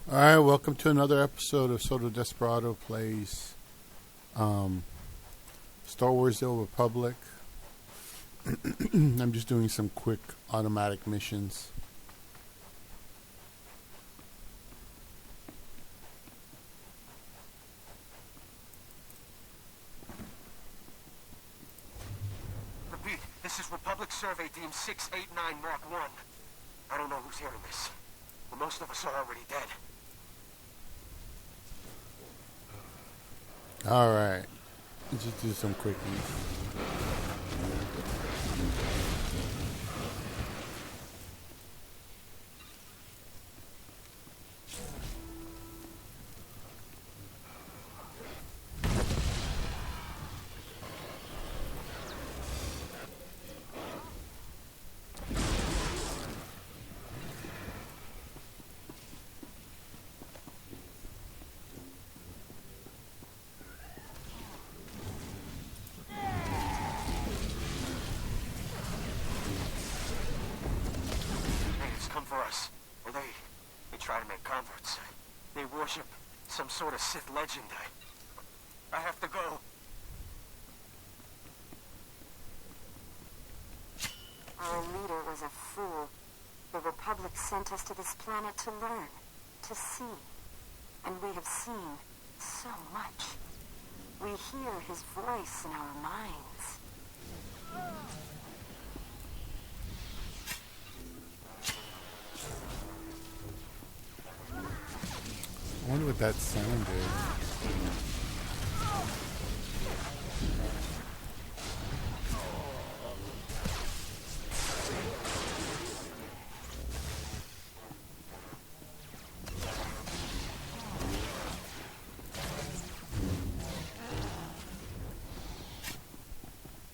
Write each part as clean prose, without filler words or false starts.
All right, welcome to another episode of Soto Desperado Plays Star Wars: The Old Republic. I'm just doing some quick automatic missions. Repeat, this is Republic Survey Team 689 Mark 1. I don't know who's hearing this, but most of us are already dead. All right, let's just do some quickies. Hey, it's come for us. Well, they try to make converts. They worship some sort of Sith legend. I have to go. Our leader was a fool. The Republic sent us to this planet to learn, to see. And we have seen so much. We hear his voice in our minds. I wonder what that sound is.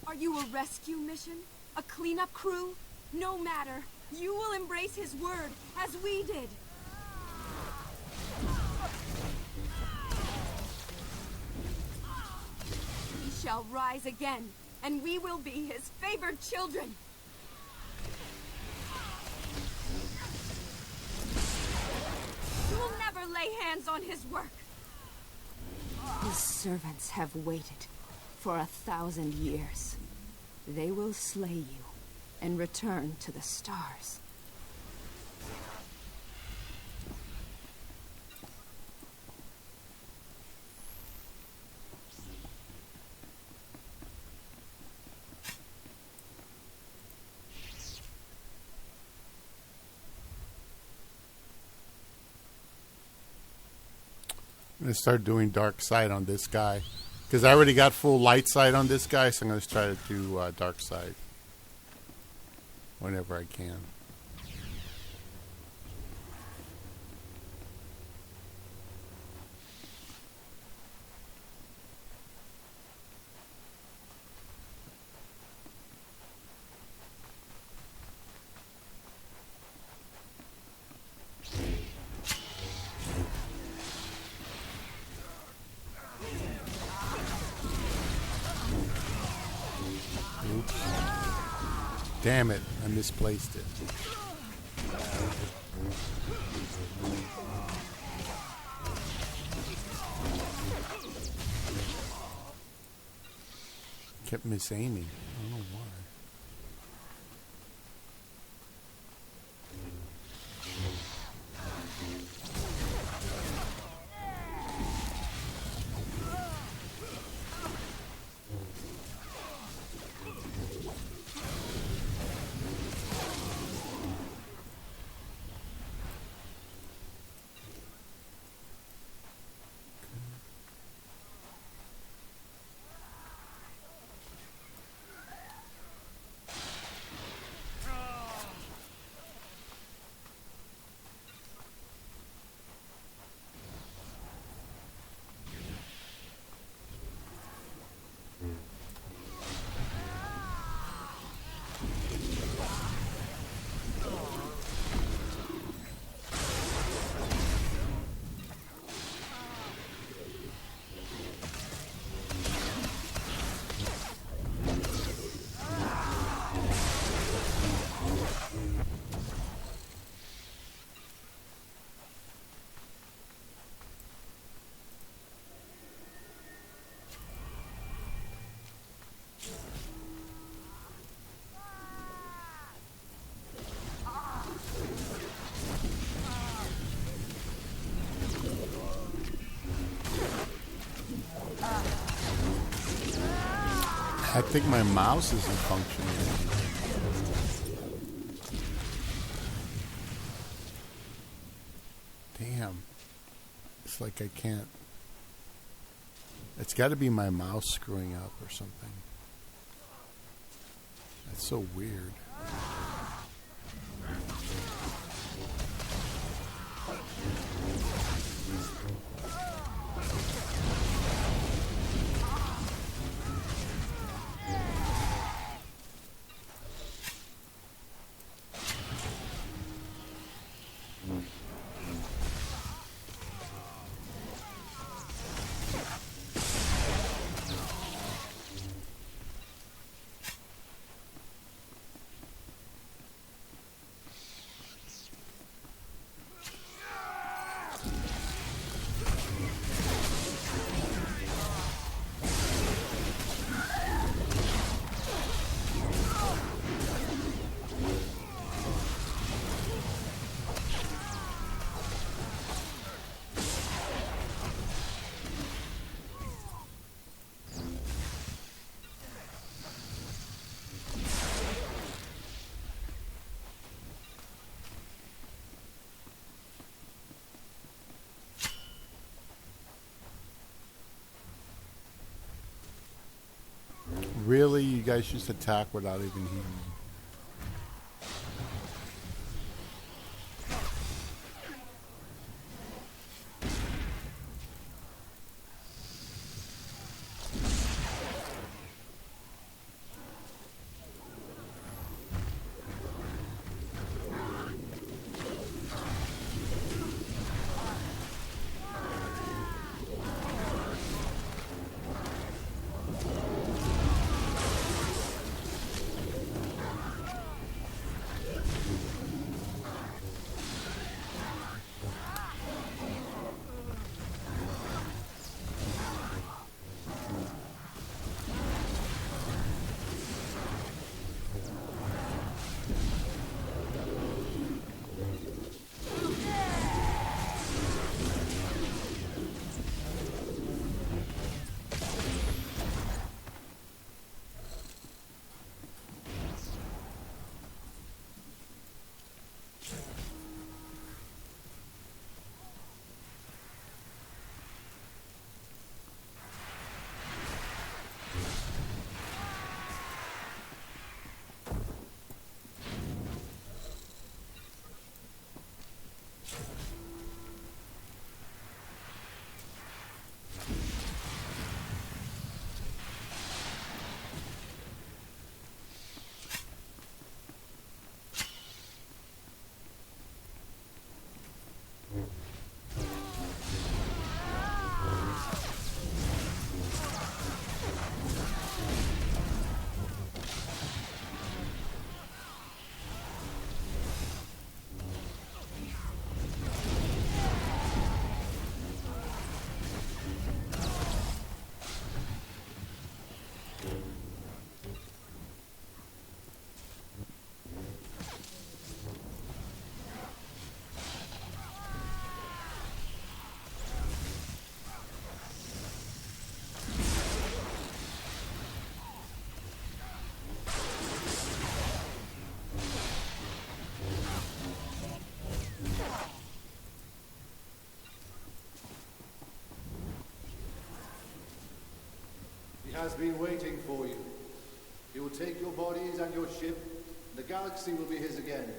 Are you a rescue mission? A cleanup crew? No matter. You will embrace his word, as we did. He shall rise again, and we will be his favored children. You will never lay hands on his work. His servants have waited for 1,000 years. They will slay you and return to the stars. I'm going to start doing dark side on this guy. Because I already got full light side on this guy, so I'm going to try to do dark side. Whenever I can. Damn it, I misplaced it. Kept misaiming. I don't know why. I think my mouse isn't functioning. Damn. It's like I can't. It's got to be my mouse screwing up or something. That's so weird. Really? You guys just attack without even healing me? He has been waiting for you. He will take your bodies and your ship, and the galaxy will be his again.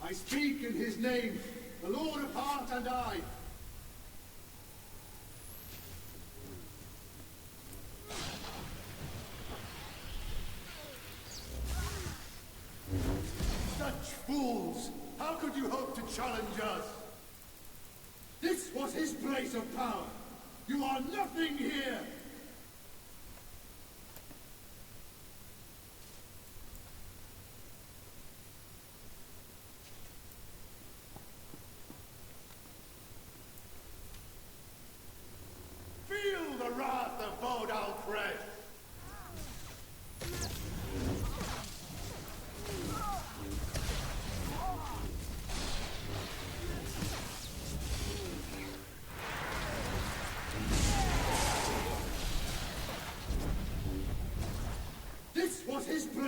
I speak in his name, the Lord of Heart and I. Such fools! How could you hope to challenge us? This was his place of power. You are nothing here!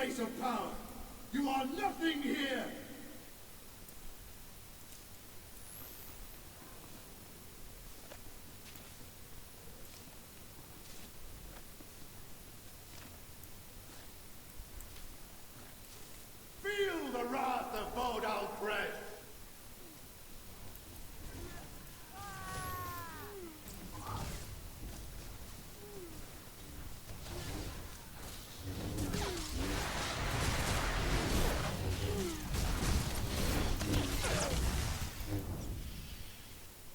place of power. You are nothing here. Feel the wrath of Vodal Crest.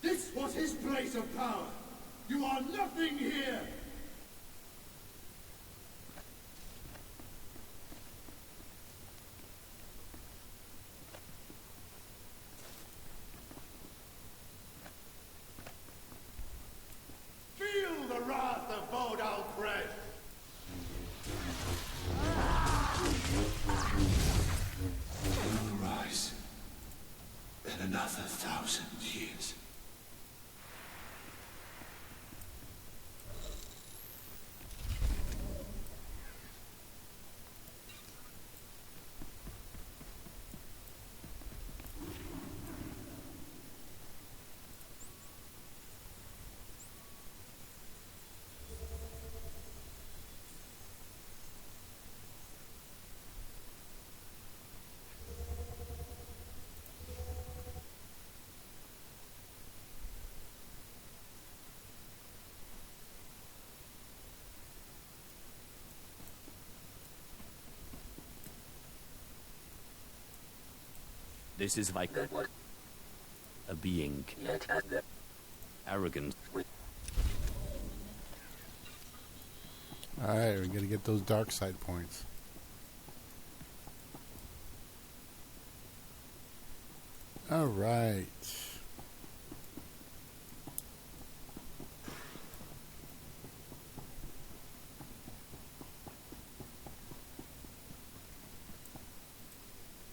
This was his place of power. You are nothing here. Feel the wrath of Vodal Crest. Rise in another 1,000 years. This is like a being arrogant. Alright, we gotta get those dark side points. Alright.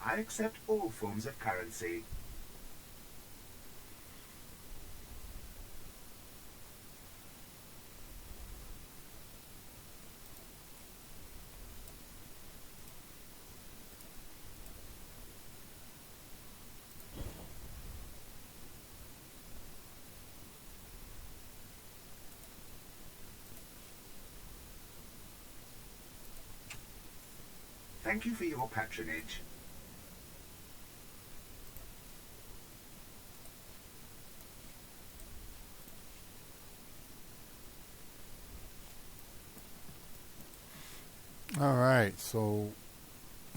I accept all forms of currency. Thank you for your patronage. All right, so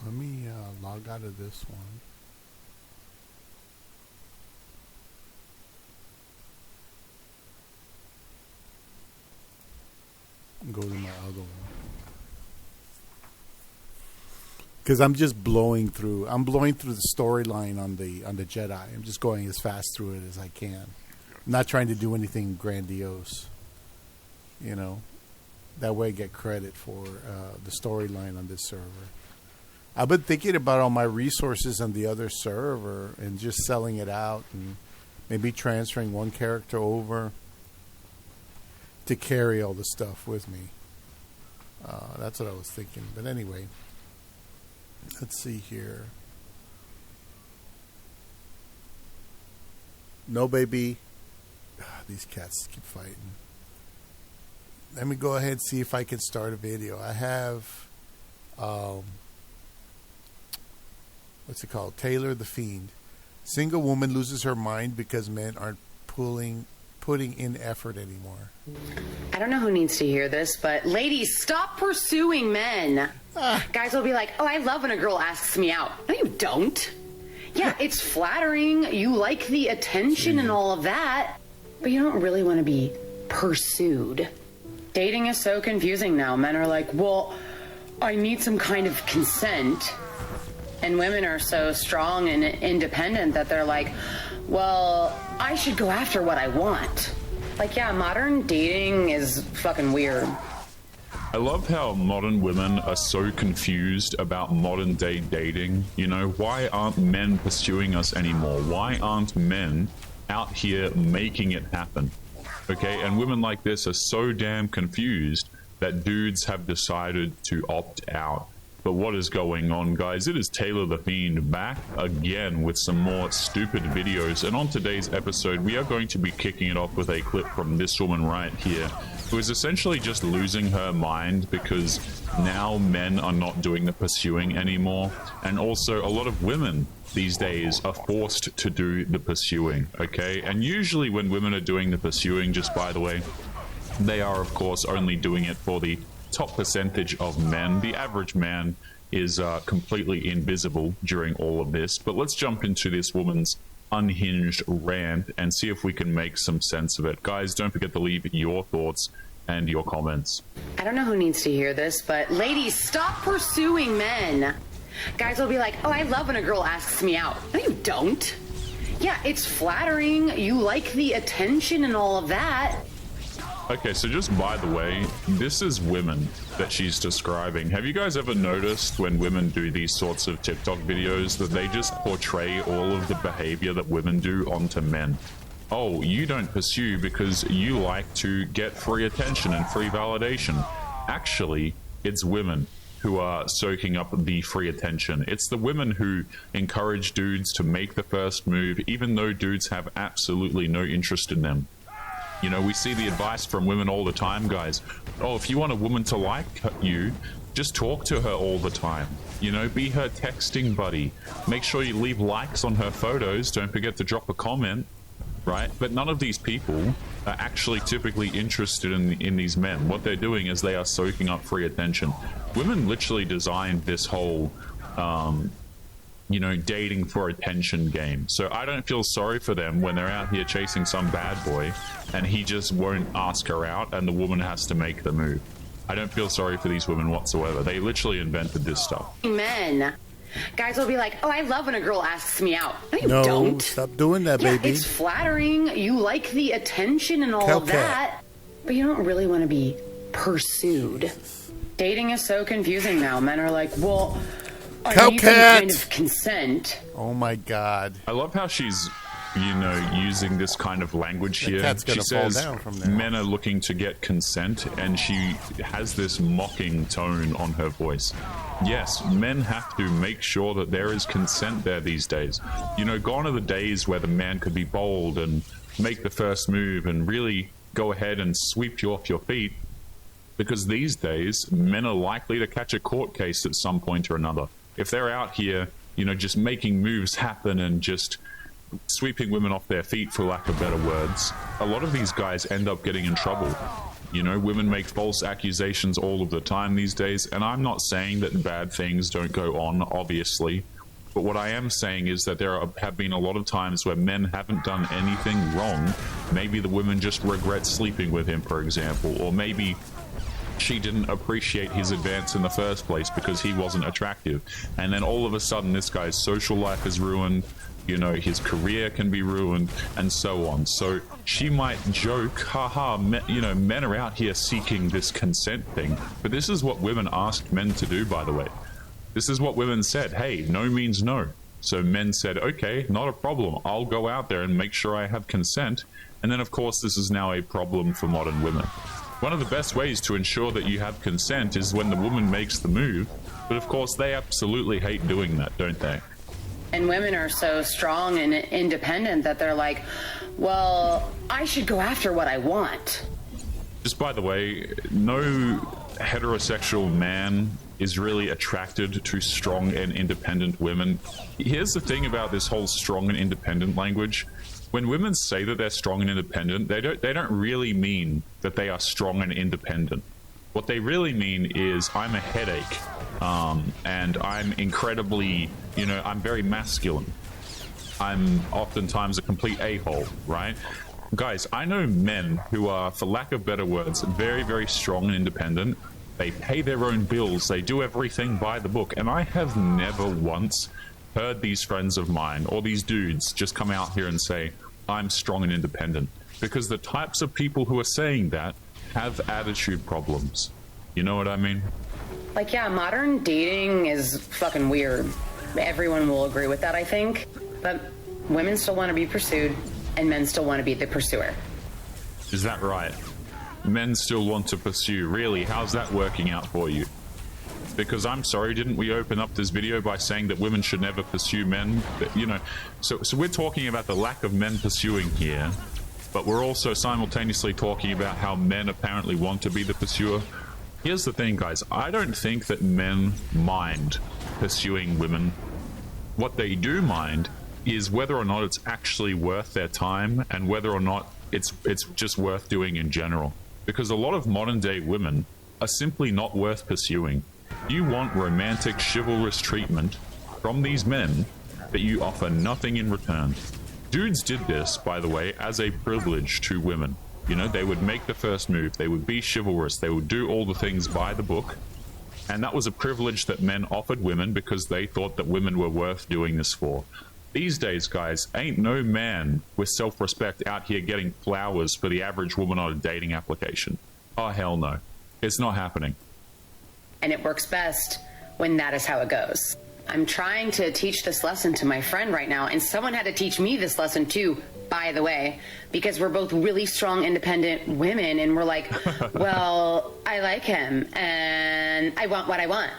let me log out of this one. Go to my other one. Because I'm just blowing through. I'm blowing through the storyline on the Jedi. I'm just going as fast through it as I can. I'm not trying to do anything grandiose. You know, that way I get credit for the storyline on this server. I've been thinking about all my resources on the other server and just selling it out and maybe transferring one character over to carry all the stuff with me. That's what I was thinking. But anyway, let's see here. No, baby. These cats keep fighting. Let me go ahead and see if I can start a video. I have, what's it called? Taylor the Fiend. Single woman loses her mind because men aren't putting in effort anymore. I don't know who needs to hear this, but ladies, stop pursuing men. Guys will be like, oh, I love when a girl asks me out. No, you don't. Yeah, it's flattering. You like the attention and all of that, but you don't really want to be pursued. Dating is so confusing now. Men are like, well, I need some kind of consent. And women are so strong and independent that they're like, well, I should go after what I want. Like, yeah, modern dating is fucking weird. I love how modern women are so confused about modern day dating. You know, why aren't men pursuing us anymore? Why aren't men out here making it happen? Okay, and women like this are so damn confused that dudes have decided to opt out. but what is going on, guys? It is Taylor the Fiend back again with some more stupid videos, and on today's episode we are going to be kicking it off with a clip from this woman right here, who is essentially just losing her mind because now men are not doing the pursuing anymore, and also a lot of women these days are forced to do the pursuing, okay? And usually when women are doing the pursuing, just by the way, they are of course only doing it for the top percentage of men. The average man is completely invisible during all of this. But let's jump into this woman's unhinged rant and see if we can make some sense of it. Guys, don't forget to leave your thoughts and your comments. I don't know who needs to hear this, but ladies, stop pursuing men. Guys will be like, oh, I love when a girl asks me out. No, you don't. Yeah, it's flattering. You like the attention and all of that. Okay, so just by the way, this is women that she's describing. Have you guys ever noticed when women do these sorts of TikTok videos that they just portray all of the behavior that women do onto men? Oh, you don't pursue because you like to get free attention and free validation. Actually, it's women who are soaking up the free attention. It's the women who encourage dudes to make the first move, even though dudes have absolutely no interest in them. You know, we see the advice from women all the time, guys. Oh, if you want a woman to like you, just talk to her all the time. You know, be her texting buddy. Make sure you leave likes on her photos. Don't forget to drop a comment, right? But none of these people are actually typically interested in these men. What they're doing is they are soaking up free attention. Women literally designed this whole you know, dating for attention game. So I don't feel sorry for them when they're out here chasing some bad boy and he just won't ask her out and the woman has to make the move. I don't feel sorry for these women whatsoever. They literally invented this stuff. Men. Guys will be like, oh, I love when a girl asks me out. No, you No, don't. stop doing that, Yeah, baby. it's flattering. You like the attention and all of that. But you don't really want to be pursued. Dating is so confusing now. Men are like, well, I need some kind of consent. Oh my god. I love how she's, you know, using this kind of language here. cat's She gonna fall says down from there. men are looking to get consent, and she has this mocking tone on her voice. Yes, men have to make sure that there is consent there these days. You know, gone are the days where the man could be bold and make the first move and really go ahead and sweep you off your feet. Because these days, men are likely to catch a court case at some point or another. If they're out here, you know, just making moves happen and just sweeping women off their feet, for lack of better words, a lot of these guys end up getting in trouble. You know, women make false accusations all of the time these days, and I'm not saying that bad things don't go on, obviously, but what I am saying is that there have been a lot of times where men haven't done anything wrong. Maybe the women just regret sleeping with him, for example, or maybe she didn't appreciate his advance in the first place because he wasn't attractive. And then all of a sudden, this guy's social life is ruined, you know, his career can be ruined, and so on. So she might joke, haha, you know, men are out here seeking this consent thing. But this is what women asked men to do, by the way. This is what women said, hey, no means no. So men said, okay, not a problem. I'll go out there and make sure I have consent. And then, of course, this is now a problem for modern women. One of the best ways to ensure that you have consent is when the woman makes the move, but of course they absolutely hate doing that, don't they? And women are so strong and independent that they're like, well, I should go after what I want. Just by the way, no heterosexual man is really attracted to strong and independent women. Here's the thing about this whole strong and independent language. When women say that they're strong and independent, they don't really mean that they are strong and independent. What they really mean is, I'm a headache, and I'm incredibly, you know, I'm very masculine. I'm oftentimes a complete a-hole, right? Guys, I know men who are, for lack of better words, very, very strong and independent. They pay their own bills, they do everything by the book, and I have never once heard these friends of mine or these dudes just come out here and say, I'm strong and independent. Because the types of people who are saying that have attitude problems. You know what I mean? Like, yeah, modern dating is fucking weird. Everyone will agree with that, I think. But women still want to be pursued, and men still want to be the pursuer. Is that right? Men still want to pursue. Really? How's that working out for you? Because I'm sorry, didn't we open up this video by saying that women should never pursue men? But, you know, so we're talking about the lack of men pursuing here, but we're also simultaneously talking about how men apparently want to be the pursuer. Here's the thing, guys. I don't think that men mind pursuing women. What they do mind is whether or not it's actually worth their time and whether or not it's just worth doing in general. Because a lot of modern day women are simply not worth pursuing. You want romantic, chivalrous treatment from these men, but you offer nothing in return. Dudes did this, by the way, as a privilege to women. You know, they would make the first move, they would be chivalrous, they would do all the things by the book, and that was a privilege that men offered women because they thought that women were worth doing this for. These days, guys, ain't no man with self-respect out here getting flowers for the average woman on a dating application. Oh, hell no. It's not happening. And it works best when that is how it goes. I'm trying to teach this lesson to my friend right now, and someone had to teach me this lesson too, by the way, because we're both really strong, independent women, and we're like, well, I like him, and I want what I want.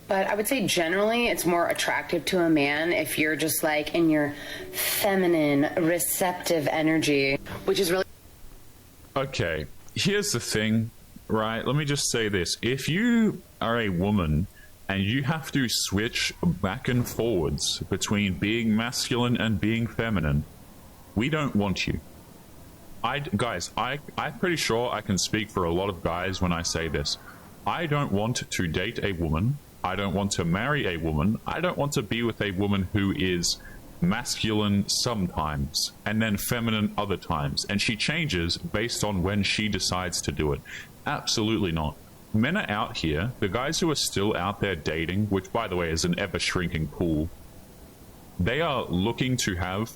But I would say generally it's more attractive to a man if you're just like in your feminine, receptive energy, which is really... Okay, here's the thing, right? Let me just say this. If you are a woman and you have to switch back and forwards between being masculine and being feminine, we don't want you. Guys, I'm pretty sure I can speak for a lot of guys when I say this. I don't want to date a woman. I don't want to marry a woman. I don't want to be with a woman who is masculine sometimes and then feminine other times. And she changes based on when she decides to do it. Absolutely not. Men are out here, the guys who are still out there dating, which by the way is an ever-shrinking pool, they are looking to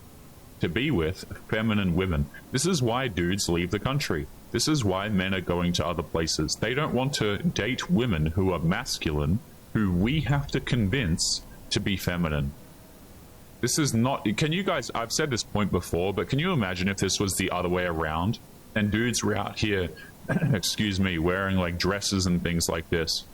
be with feminine women. This is why dudes leave the country. This is why men are going to other places. They don't want to date women who are masculine, who we have to convince to be feminine. This is not... Can you guys... I've said this point before, but can you imagine if this was the other way around and dudes were out here, excuse me, wearing like dresses and things like this,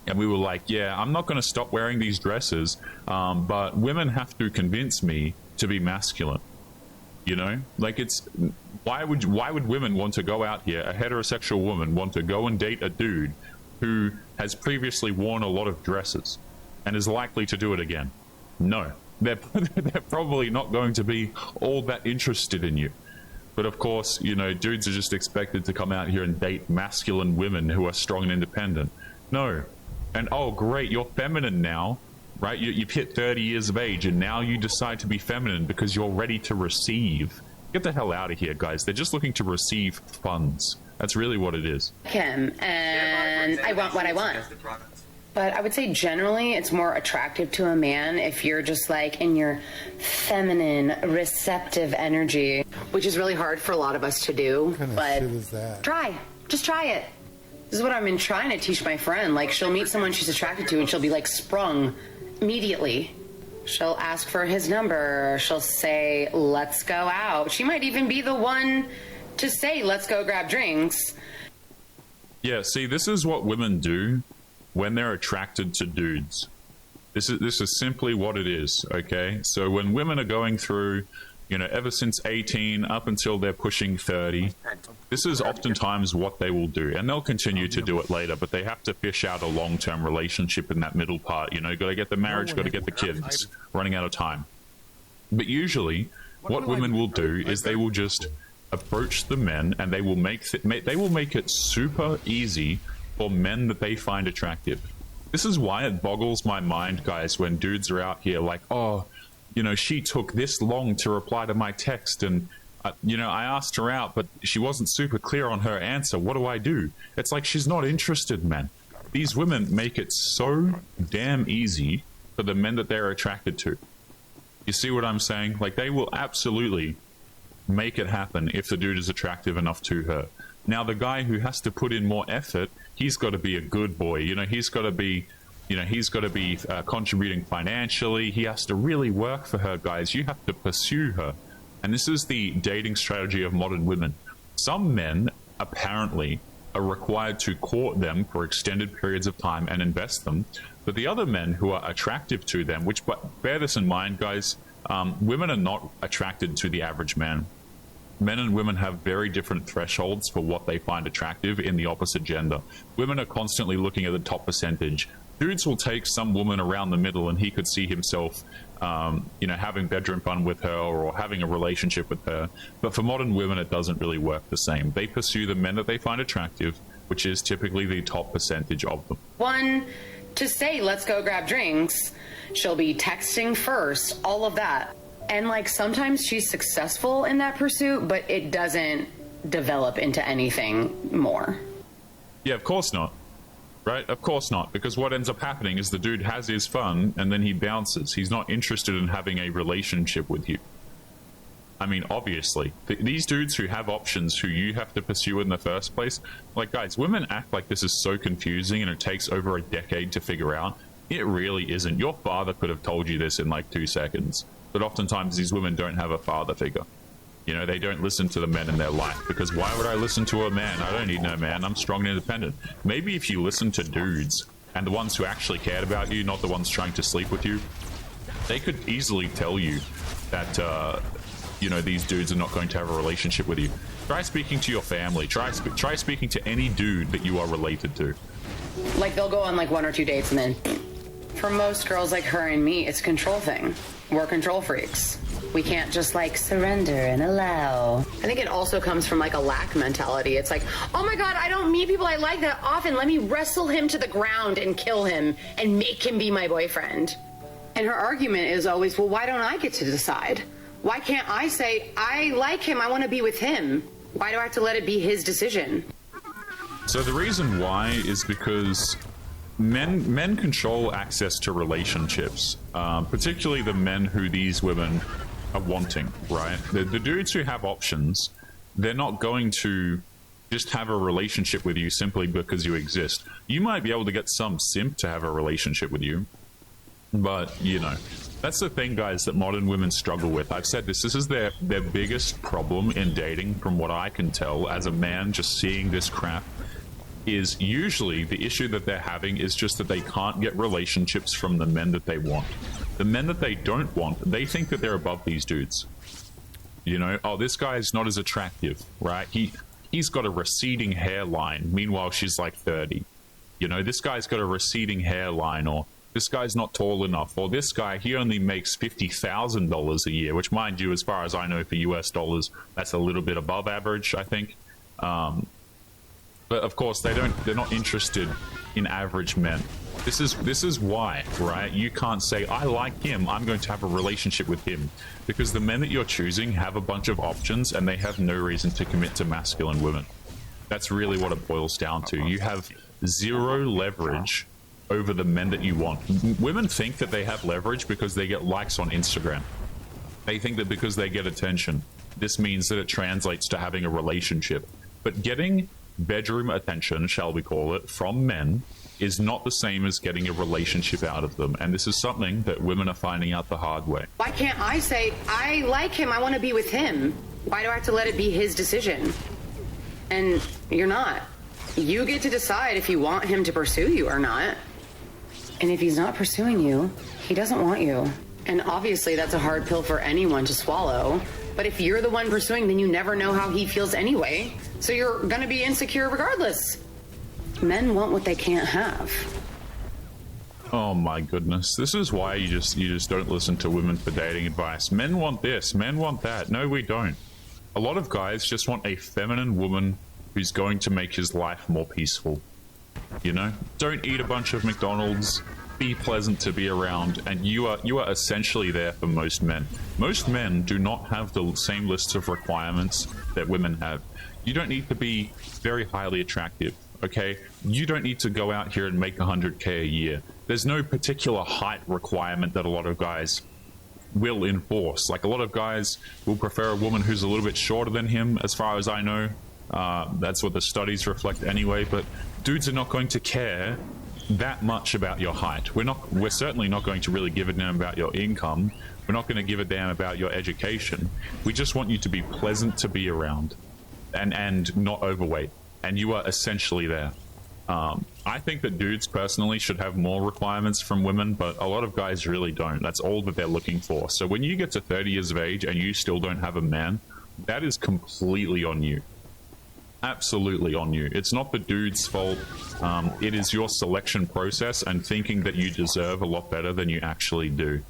and we were like, yeah, I'm not going to stop wearing these dresses, but women have to convince me to be masculine. You know, like it's... Why would women want to go out here, a heterosexual woman want to go and date a dude who has previously worn a lot of dresses and is likely to do it again? No. They're probably not going to be all that interested in you. But of course, you know, dudes are just expected to come out here and date masculine women who are strong and independent. No. And oh great, you're feminine now, right? You've hit 30 years of age and now you decide to be feminine because you're ready to receive. Get the hell out of here, guys. They're just looking to receive funds. That's really what it is. Him, and I want what I want. But I would say generally it's more attractive to a man if you're just like in your feminine, receptive energy, which is really hard for a lot of us to do. What kind of but shit is that? Just try it. This is what I've been trying to teach my friend. Like, she'll meet someone she's attracted to and she'll be like sprung immediately. She'll ask for his number. She'll say, let's go out. She might even be the one to say, let's go grab drinks. Yeah, see, this is what women do when they're attracted to dudes. This is simply what it is, okay? So when women are going through, you know, ever since 18 up until they're pushing 30, this is oftentimes what they will do. And they'll continue to do it later, but they have to fish out a long-term relationship in that middle part. You know, got to get the marriage, got to get the kids, running out of time. But usually, what women will do is they will just approach the men and they will make it super easy for men that they find attractive. This is why it boggles my mind, guys, when dudes are out here like, oh, you know, she took this long to reply to my text and, you know, I asked her out, but she wasn't super clear on her answer. What do I do? It's like she's not interested, man. These women make it so damn easy for the men that they're attracted to. You see what I'm saying? Like, they will absolutely make it happen if the dude is attractive enough to her. Now, the guy who has to put in more effort, he's got to be a good boy. You know, he's got to be contributing financially. He has to really work for her, guys. You have to pursue her. And this is the dating strategy of modern women. Some men, apparently, are required to court them for extended periods of time and invest them. But the other men who are attractive to them, which, but bear this in mind, guys, women are not attracted to the average man. Men and women have very different thresholds for what they find attractive in the opposite gender. Women are constantly looking at the top percentage. Dudes will take some woman around the middle and he could see himself, having bedroom fun with her or having a relationship with her. But for modern women, it doesn't really work the same. They pursue the men that they find attractive, which is typically the top percentage of them. One, to say, let's go grab drinks. She'll be texting first, all of that. And like sometimes she's successful in that pursuit, but it doesn't develop into anything more. Yeah, of course not. Right? Of course not. Because what ends up happening is the dude has his fun and then he bounces. He's not interested in having a relationship with you. I mean, obviously, these dudes who have options who you have to pursue in the first place, like, guys, women act like this is so confusing and it takes over a decade to figure out. It really isn't. Your father could have told you this in like 2 seconds. But oftentimes these women don't have a father figure. You know, they don't listen to the men in their life, because why would I listen to a man? I don't need no man. I'm strong and independent. Maybe if you listen to dudes, and the ones who actually cared about you, not the ones trying to sleep with you, they could easily tell you that, these dudes are not going to have a relationship with you. Try speaking to your family. Try speaking to any dude that you are related to. Like, they'll go on like 1 or 2 dates and then... For most girls like her and me, it's a control thing. We're control freaks. We can't just like surrender and allow. I think it also comes from like a lack mentality. It's like, oh my God, I don't meet people I like that often. Let me wrestle him to the ground and kill him and make him be my boyfriend. And her argument is always, well, why don't I get to decide? Why can't I say, I like him, I want to be with him? Why do I have to let it be his decision? So the reason why is because men control access to relationships, particularly the men who these women are wanting, right? The dudes who have options, they're not going to just have a relationship with you simply because you exist. You might be able to get some simp to have a relationship with you, but, that's the thing, guys, that modern women struggle with. I've said this is their biggest problem in dating, from what I can tell as a man just seeing this crap, is usually the issue that they're having is just that they can't get relationships from the men that they want. The men that they don't want, they think that they're above these dudes. Oh, this guy is not as attractive, right? He's got a receding hairline. Meanwhile, she's like 30. This guy's got a receding hairline, or this guy's not tall enough, or this guy, he only makes $50,000 a year, which, mind you, as far as I know, for US dollars, that's a little bit above average, I think. But of course, they're not interested in average men. This is why, right? You can't say, I like him, I'm going to have a relationship with him. Because the men that you're choosing have a bunch of options and they have no reason to commit to masculine women. That's really what it boils down to. You have zero leverage over the men that you want. Women think that they have leverage because they get likes on Instagram. They think that because they get attention, this means that it translates to having a relationship. But getting bedroom attention, shall we call it, from men is not the same as getting a relationship out of them. And this is something that women are finding out the hard way. Why can't I say, I like him, I want to be with him? Why do I have to let it be his decision? And you're not. You get to decide if you want him to pursue you or not. And if he's not pursuing you, he doesn't want you. And obviously that's a hard pill for anyone to swallow. But if you're the one pursuing, then you never know how he feels anyway. So you're gonna be insecure regardless. Men want what they can't have. Oh my goodness. This is why you just don't listen to women for dating advice. Men want this, men want that. No, we don't. A lot of guys just want a feminine woman who's going to make his life more peaceful. Don't eat a bunch of McDonald's, be pleasant to be around, and you are essentially there for most men. Most men do not have the same list of requirements that women have. You don't need to be very highly attractive, okay? You don't need to go out here and make 100K a year. There's no particular height requirement that a lot of guys will enforce. Like, a lot of guys will prefer a woman who's a little bit shorter than him, as far as I know. That's what the studies reflect anyway, but dudes are not going to care that much about your height. We're certainly not going to really give a damn about your income. We're not going to give a damn about your education. We just want you to be pleasant to be around and not overweight. and you are essentially there. I think that dudes personally should have more requirements from women, but a lot of guys really don't. That's all that they're looking for. So when you get to 30 years of age and you still don't have a man, that is completely on you. Absolutely on you. It's not the dude's fault. It is your selection process and thinking that you deserve a lot better than you actually do.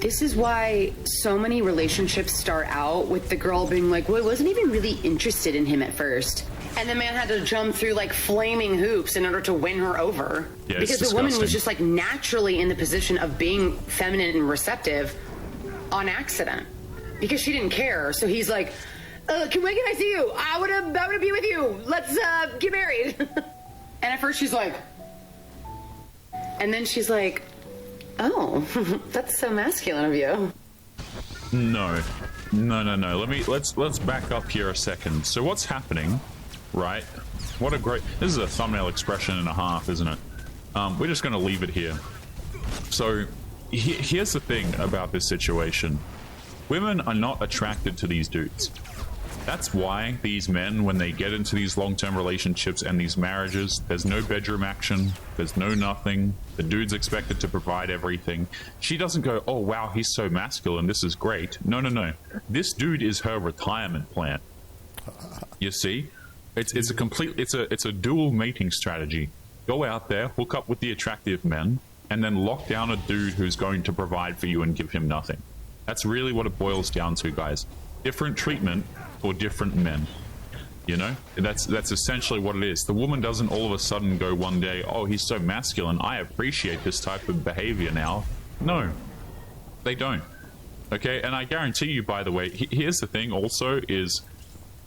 This is why so many relationships start out with the girl being like, well, I wasn't even really interested in him at first. And the man had to jump through like flaming hoops in order to win her over. Yeah, because the woman was just like naturally in the position of being feminine and receptive on accident. Because she didn't care. So he's like, when can I see you? I wanna be with you. Let's get married. And at first she's like, and then she's like, oh, that's so masculine of you. No. Let's back up here a second. So what's happening, right? What a great... This is a thumbnail expression and a half, isn't it? We're just going to leave it here. So here's the thing about this situation. Women are not attracted to these dudes. That's why these men, when they get into these long-term relationships and these marriages, there's no bedroom action, there's no nothing, the dude's expected to provide everything. She doesn't go, oh wow, he's so masculine, this is great. No. This dude is her retirement plan. You see? It's a dual mating strategy. Go out there, hook up with the attractive men, and then lock down a dude who's going to provide for you and give him nothing. That's really what it boils down to, guys. Different treatment for different men. You know, that's essentially what it is. The woman doesn't all of a sudden go one day, oh, he's so masculine, I appreciate this type of behavior now. No, they don't. Okay, and I guarantee you, by the way, here's the thing also is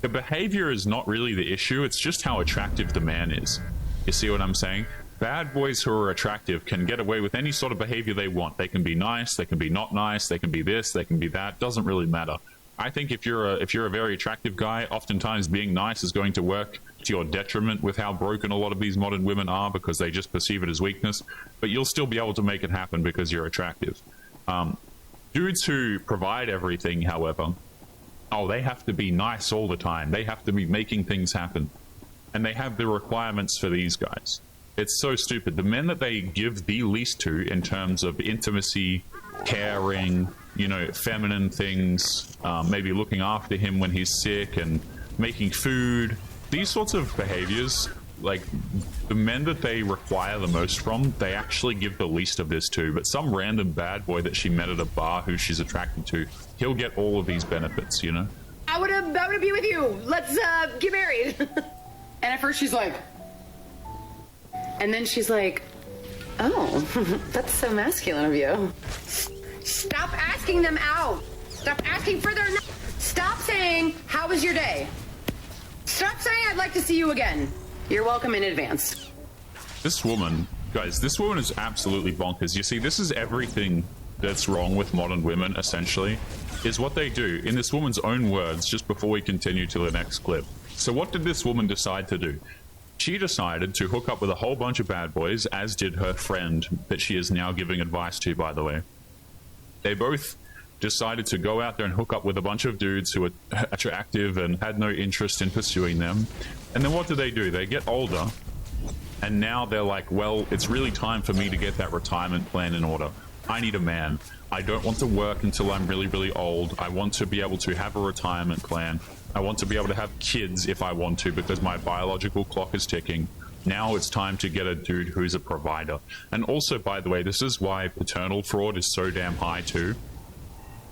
the behavior is not really the issue, it's just how attractive the man is. You see what I'm saying? Bad boys who are attractive can get away with any sort of behavior they want. They can be nice, they can be not nice, they can be this, they can be that, doesn't really matter. I think if you're a very attractive guy, oftentimes being nice is going to work to your detriment with how broken a lot of these modern women are because they just perceive it as weakness. But you'll still be able to make it happen because you're attractive. Dudes who provide everything, however, they have to be nice all the time. They have to be making things happen. And they have the requirements for these guys. It's so stupid. The men that they give the least to in terms of intimacy, caring, you know, feminine things, maybe looking after him when he's sick and making food, these sorts of behaviors, like the men that they require the most from, they actually give the least of this to. But some random bad boy that she met at a bar who she's attracted to, he'll get all of these benefits, you know? I wanna be with you. Let's get married. And at first she's like, and then she's like, oh, that's so masculine of you. Stop asking them out. Stop asking for their... Stop saying, how was your day? Stop saying, I'd like to see you again. You're welcome in advance. This woman, guys, this woman is absolutely bonkers. You see, this is everything that's wrong with modern women, essentially, is what they do. In this woman's own words, just before we continue to the next clip. So what did this woman decide to do? She decided to hook up with a whole bunch of bad boys, as did her friend that she is now giving advice to, by the way. They both decided to go out there and hook up with a bunch of dudes who were attractive and had no interest in pursuing them. And then what do? They get older, and now they're like, well, it's really time for me to get that retirement plan in order. I need a man. I don't want to work until I'm really, really old. I want to be able to have a retirement plan. I want to be able to have kids if I want to because my biological clock is ticking. Now it's time to get a dude who's a provider. And also, by the way, this is why paternal fraud is so damn high too,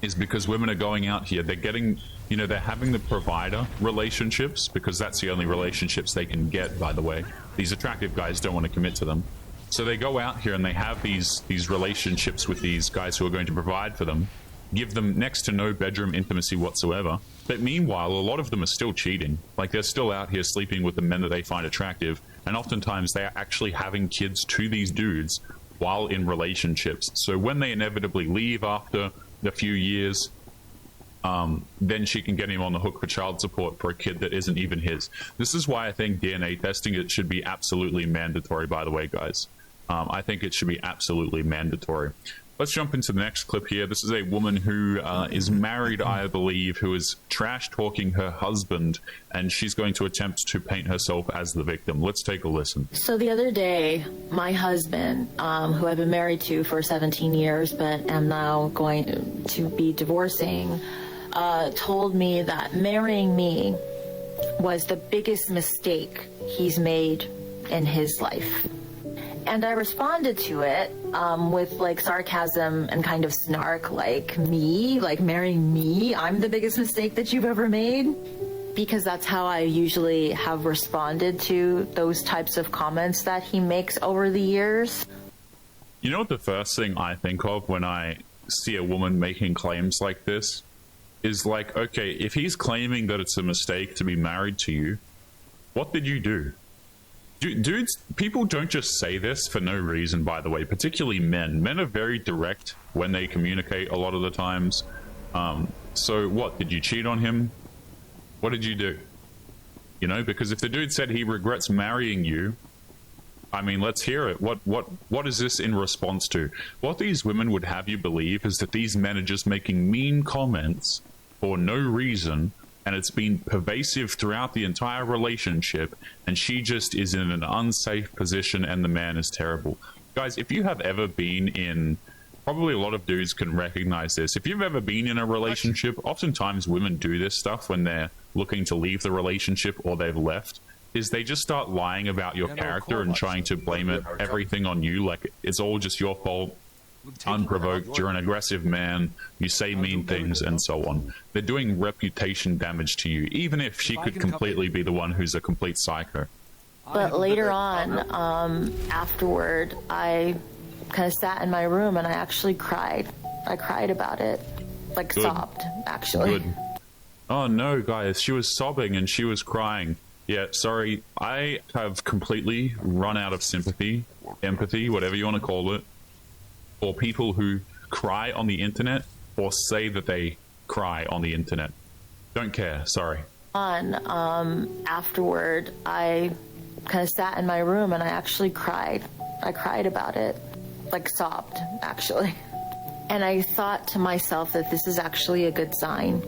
is because women are going out here, they're getting, you know, they're having the provider relationships because that's the only relationships they can get, by the way. These attractive guys don't want to commit to them. So they go out here and they have these relationships with these guys who are going to provide for them, give them next to no bedroom intimacy whatsoever. But meanwhile, a lot of them are still cheating. Like, they're still out here sleeping with the men that they find attractive. And oftentimes they are actually having kids to these dudes while in relationships. So when they inevitably leave after a few years, then she can get him on the hook for child support for a kid that isn't even his. This is why I think DNA testing, it should be absolutely mandatory, by the way, guys. I think it should be absolutely mandatory. let's jump into the next clip here. This is a woman who is married, I believe, who is trash-talking her husband, and she's going to attempt to paint herself as the victim. Let's take a listen. So the other day, my husband, who I've been married to for 17 years, but am now going to be divorcing, told me that marrying me was the biggest mistake he's made in his life. And I responded to it with like sarcasm and kind of snark, like me, like marrying me, I'm the biggest mistake that you've ever made. Because that's how I usually have responded to those types of comments that he makes over the years. You know what the first thing I think of when I see a woman making claims like this is like, okay, if he's claiming that it's a mistake to be married to you, what did you do? Dudes, people don't just say this for no reason, by the way, particularly men. Men are very direct when they communicate a lot of the times. So what, did you cheat on him? What did you do? You know, because if the dude said he regrets marrying you, I mean, let's hear it. What is this in response to? What these women would have you believe is that these men are just making mean comments for no reason, and it's been pervasive throughout the entire relationship, and she just is in an unsafe position and the man is terrible. Guys, if you have ever been in, probably a lot of dudes can recognize this, if you've ever been in a relationship, oftentimes women do this stuff when they're looking to leave the relationship or they've left, is they just start lying about your character and trying to blame everything on you, like it's all just your fault. Unprovoked, you're an aggressive man, you say mean things, and so on. They're doing reputation damage to you, even if she could completely be the one who's a complete psycho. But later on, afterward, I kind of sat in my room and I actually cried. I cried about it. Like, Good. sobbed, actually. Good. Oh no, guys, she was sobbing and she was crying. Yeah, sorry, I have completely run out of sympathy, empathy, whatever you want to call it, for people who cry on the internet or say that they cry on the internet. Don't care, sorry. Afterward, I kind of sat in my room and I actually cried. I cried about it. Like, sobbed, actually. And I thought to myself that this is actually a good sign,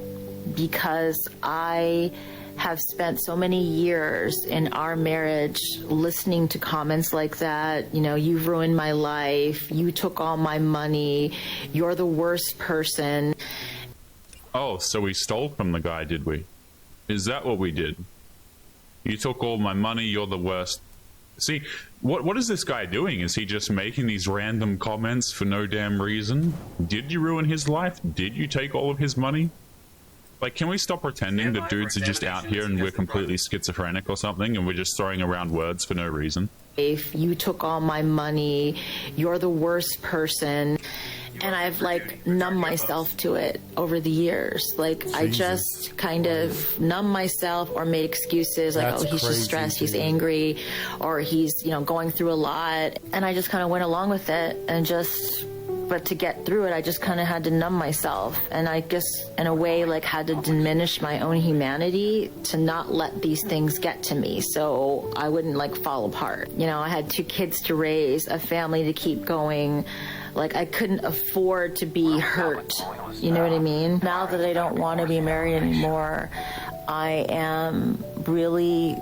because I have spent so many years in our marriage listening to comments like that. You know, you've ruined my life. You took all my money. You're the worst person. Oh, so we stole from the guy, did we? Is that what we did? You took all my money. You're the worst. See, what is this guy doing? Is he just making these random comments for no damn reason? Did you ruin his life? Did you take all of his money? Like, can we stop pretending that dudes are just out here and we're completely schizophrenic or something and we're just throwing around words for no reason? If you took all my money, you're the worst person. And I've, like, numbed myself to it over the years. Like, I just kind of numbed myself or made excuses like, oh, he's just stressed, he's angry, or he's, you know, going through a lot. And I just kind of went along with it and just... But to get through it, I just kind of had to numb myself. And I guess, in a way, like, had to diminish my own humanity to not let these things get to me so I wouldn't, like, fall apart. You know, I had 2 kids to raise, a family to keep going. Like, I couldn't afford to be hurt. You know what I mean? Now that I don't want to be married anymore, I am really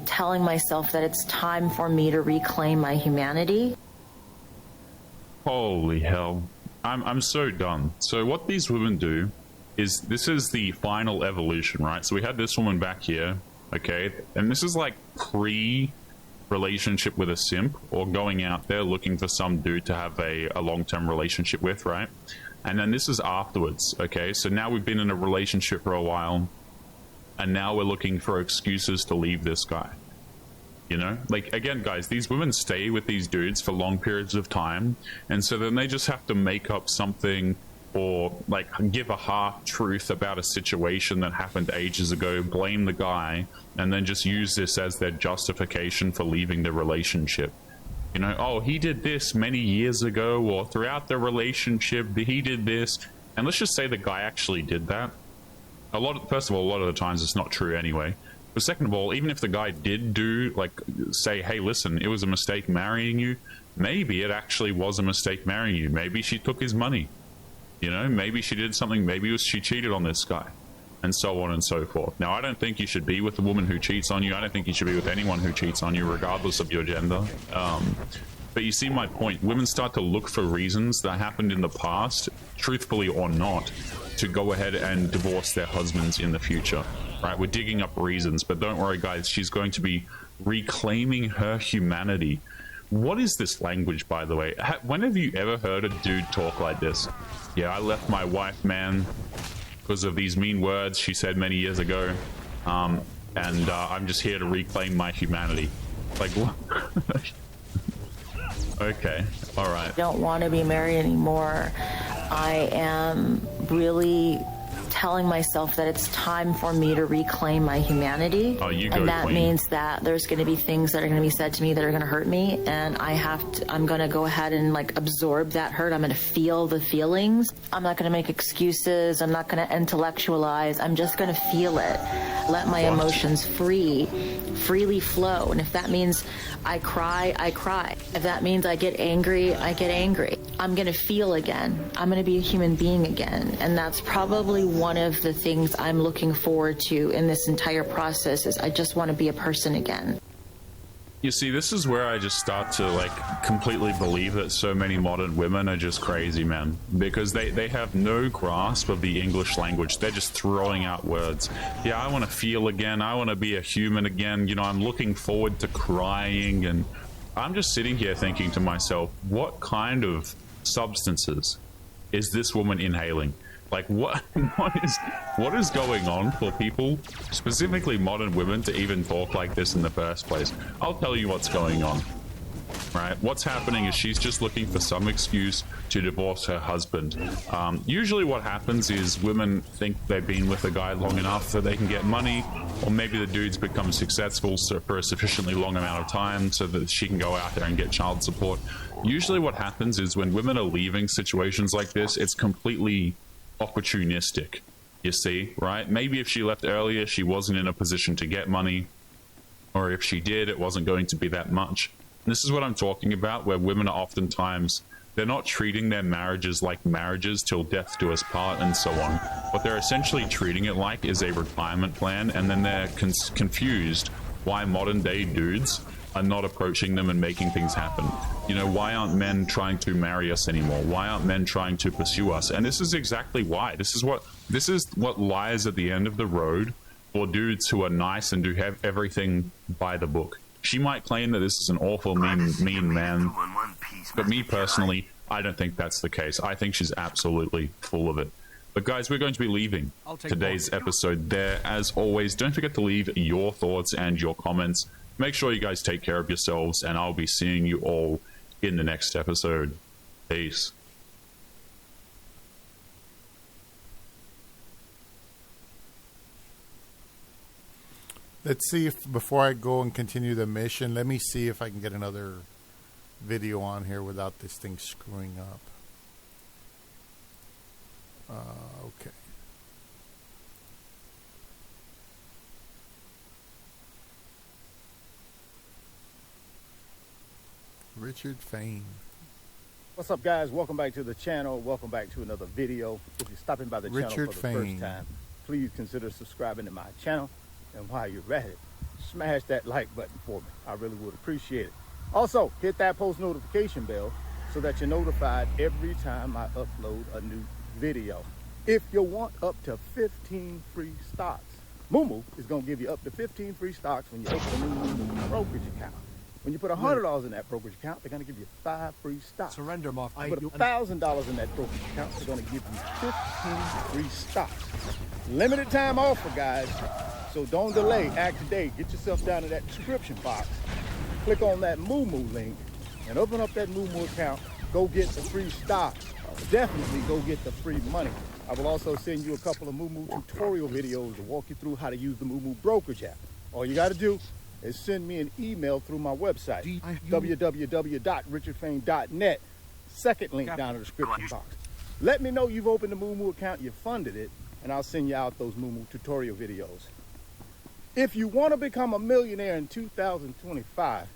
telling myself that it's time for me to reclaim my humanity. Holy hell. I'm so done. So what these women do is, this is the final evolution, right? So we had this woman back here, okay? And this is like pre-relationship with a simp, or going out there looking for some dude to have a long-term relationship with, right? And then this is afterwards, okay? So now we've been in a relationship for a while, and now we're looking for excuses to leave this guy. You know, like, again, guys, these women stay with these dudes for long periods of time, and so then they just have to make up something or, like, give a half truth about a situation that happened ages ago, blame the guy, and then just use this as their justification for leaving the relationship. You know, oh, he did this many years ago, or throughout the relationship, he did this. And let's just say the guy actually did that. First of all, a lot of the times it's not true anyway. But second of all, even if the guy did do, like, say, hey, listen, it was a mistake marrying you, maybe it actually was a mistake marrying you. Maybe she took his money. You know, maybe she did something. Maybe she cheated on this guy, and so on and so forth. Now, I don't think you should be with a woman who cheats on you. I don't think you should be with anyone who cheats on you, regardless of your gender. But you see my point. Women start to look for reasons that happened in the past, truthfully or not, to go ahead and divorce their husbands in the future. Right? We're digging up reasons, but don't worry, guys. She's going to be reclaiming her humanity. What is this language, by the way? When have you ever heard a dude talk like this? Yeah, I left my wife, man, because of these mean words she said many years ago. And I'm just here to reclaim my humanity. Like, what? Okay, all right. I don't want to be married anymore. I am really telling myself that it's time for me to reclaim my humanity. Oh, you go, and that queen. means that there's going to be things that are going to be said to me that are going to hurt me, and I'm going to go ahead and like absorb that hurt. I'm going to feel the feelings. I'm not going to make excuses. I'm not going to intellectualize. I'm just going to feel it. Let my emotions freely flow. And if that means I cry, I cry. If that means I get angry, I get angry. I'm going to feel again. I'm going to be a human being again. And that's probably one of the things I'm looking forward to in this entire process is I just want to be a person again. You see, this is where I just start to like completely believe that so many modern women are just crazy, man, because they have no grasp of the English language. They're just throwing out words. Yeah, I want to feel again. I want to be a human again. You know, I'm looking forward to crying. And I'm just sitting here thinking to myself, what kind of substances is this woman inhaling? Like, what is going on for people, specifically modern women, to even talk like this in the first place? I'll tell you what's going on, right? What's happening is she's just looking for some excuse to divorce her husband. Usually what happens is women think they've been with a guy long enough that they can get money, or maybe the dude's become successful for a sufficiently long amount of time so that she can go out there and get child support. Usually what happens is when women are leaving situations like this, it's completely opportunistic, you see, right? Maybe if she left earlier, she wasn't in a position to get money, or if she did, it wasn't going to be that much. And this is what I'm talking about, where women are oftentimes, they're not treating their marriages like marriages till death do us part and so on. What they're essentially treating it like is a retirement plan, and then they're confused why modern day dudes are not approaching them and making things happen. You know, why aren't men trying to marry us anymore? Why aren't men trying to pursue us? And this is exactly why. This is what lies at the end of the road for dudes who are nice and do have everything by the book. She might claim that this is an awful, mean man, but me personally, I don't think that's the case. I think she's absolutely full of it. But guys, we're going to be leaving today's episode there. As always, don't forget to leave your thoughts and your comments. Make sure you guys take care of yourselves, and I'll be seeing you all in the next episode. Peace. Let's see if, before I go and continue the mission, let me see if I can get another video on here without this thing screwing up. Okay. Richard Fain. What's up, guys? Welcome back to the channel. Welcome back to another video. If you're stopping by the channel for the first time, please consider subscribing to my channel. And while you're at it, smash that like button for me. I really would appreciate it. Also, hit that post notification bell so that you're notified every time I upload a new video. If you want up to 15 free stocks, Moomoo is going to give you up to 15 free stocks when you open a new brokerage account. When you put $100 in that brokerage account, they're going to give you 5 free stocks. Surrender, Moff. Put $1,000 in that brokerage account, they're going to give you 15 free stocks. Limited time offer, guys. So don't delay. Act today. Get yourself down to that description box. Click on that Moomoo link and open up that Moomoo account. Go get the free stocks. Definitely go get the free money. I will also send you a couple of Moomoo tutorial videos to walk you through how to use the Moomoo brokerage app. All you got to do is send me an email through my website, www.richardfain.net. Second link down in the description box. Let me know you've opened a Moomoo account, you funded it, and I'll send you out those Moomoo tutorial videos. If you want to become a millionaire in 2025,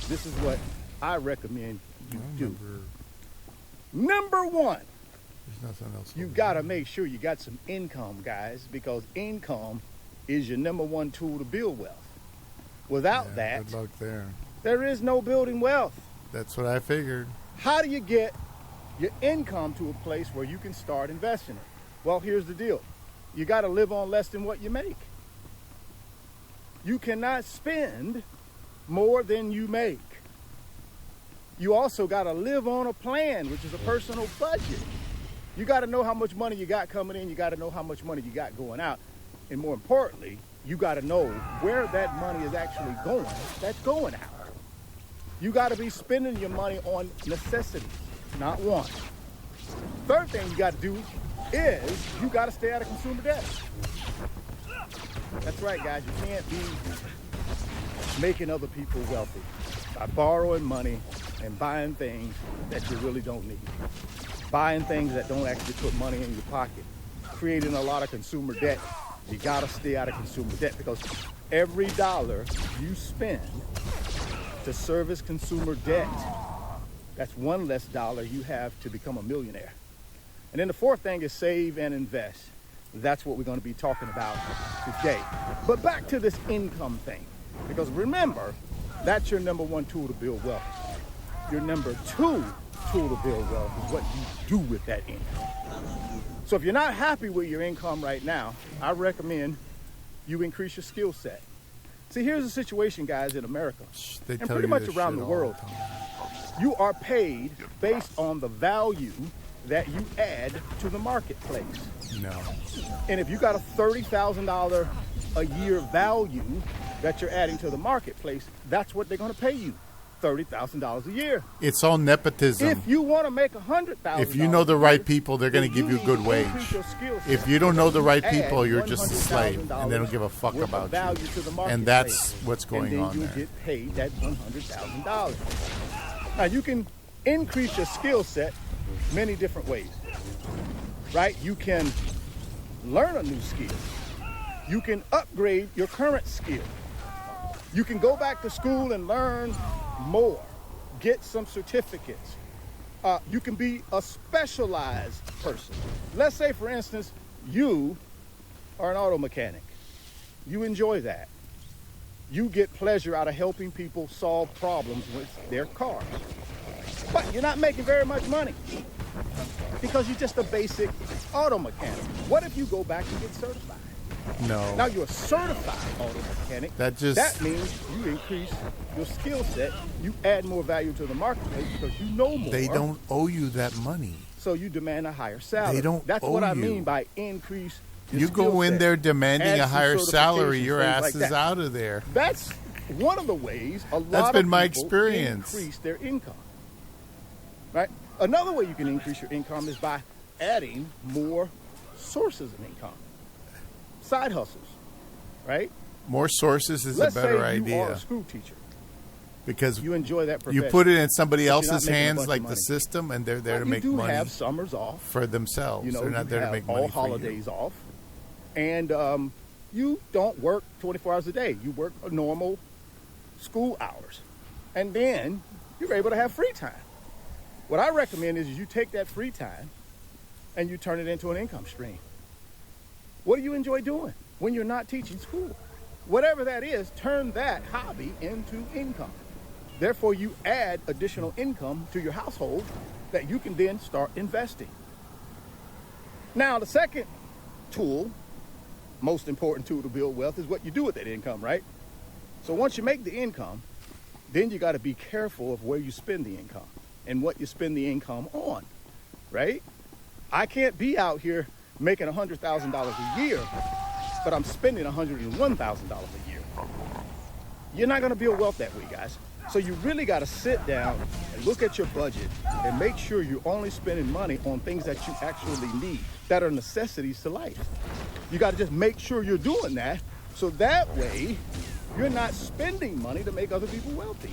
this is what I recommend you do. Number one, there's nothing else. You got to make sure you got some income, guys, because income is your number one tool to build wealth. Without that, good luck there. There is no building wealth. That's what I figured. How do you get your income to a place where you can start investing it? Well, here's the deal. You got to live on less than what you make. You cannot spend more than you make. You also got to live on a plan, which is a personal budget. You got to know how much money you got coming in. You got to know how much money you got going out. And more importantly, you got to know where that money is actually going. That's going out. You got to be spending your money on necessities, not wants. Third thing you got to do is you got to stay out of consumer debt. That's right, guys. You can't be making other people wealthy by borrowing money and buying things that you really don't need. Buying things that don't actually put money in your pocket. Creating a lot of consumer debt. You got to stay out of consumer debt because every dollar you spend to service consumer debt, that's one less dollar you have to become a millionaire. And then the fourth thing is save and invest. That's what we're going to be talking about today. But back to this income thing, because remember, that's your number one tool to build wealth. Your number two tool to build wealth is what you do with that income. So if you're not happy with your income right now, I recommend you increase your skill set. See, here's the situation, guys, in America, and pretty much around the world. You are paid based on the value that you add to the marketplace. No. And if you got a $30,000 a year value that you're adding to the marketplace, that's what they're going to pay you. $30,000 a year. It's all nepotism. If you want to make $100,000, if you know the right people, they're going to give you a good wage. If you don't know the right people, you're just a slave, and they don't give a fuck about you. And that's what's going on there. Get paid that $100,000. Now you can increase your skill set many different ways, right? You can learn a new skill. You can upgrade your current skill. You can go back to school and learn more, get some certificates. You can be a specialized person. Let's say, for instance, you are an auto mechanic. You enjoy that. You get pleasure out of helping people solve problems with their cars. But you're not making very much money because you're just a basic auto mechanic. What if you go back and get certified? No. Now you're a certified auto mechanic. That means you increase your skill set. You add more value to the marketplace because you know more. They don't owe you that money. So you demand a higher salary. They don't That's owe what I you. mean by increase your You go in set. there demanding Add a some higher salary, certifications, your things ass like is that. out of there. That's one of the ways a lot That's of been my people experience. increase their income. Right? Another way you can increase your income is by adding more sources of income. Side hustles, right? More sources is Let's a better say you idea. are a school teacher. Because you enjoy that profession. You put it in somebody but you're not else's making a hands, bunch like of the money. system, and they're there to You make do money have summers off for themselves. You know, they're not you there to have make all money for you. holidays off, and you don't work 24 hours a day. You work a normal school hours, and then you're able to have free time. What I recommend is you take that free time and you turn it into an income stream. What do you enjoy doing when you're not teaching school? Whatever that is, turn that hobby into income. Therefore, you add additional income to your household that you can then start investing. Now, the second tool, most important tool to build wealth, is what you do with that income, right? So once you make the income, then you got to be careful of where you spend the income and what you spend the income on, right? I can't be out here making $100,000 a year, but I'm spending $101,000 a year. You're not going to build wealth that way, guys. So you really got to sit down and look at your budget and make sure you're only spending money on things that you actually need, that are necessities to life. You got to just make sure you're doing that, so that way you're not spending money to make other people wealthy.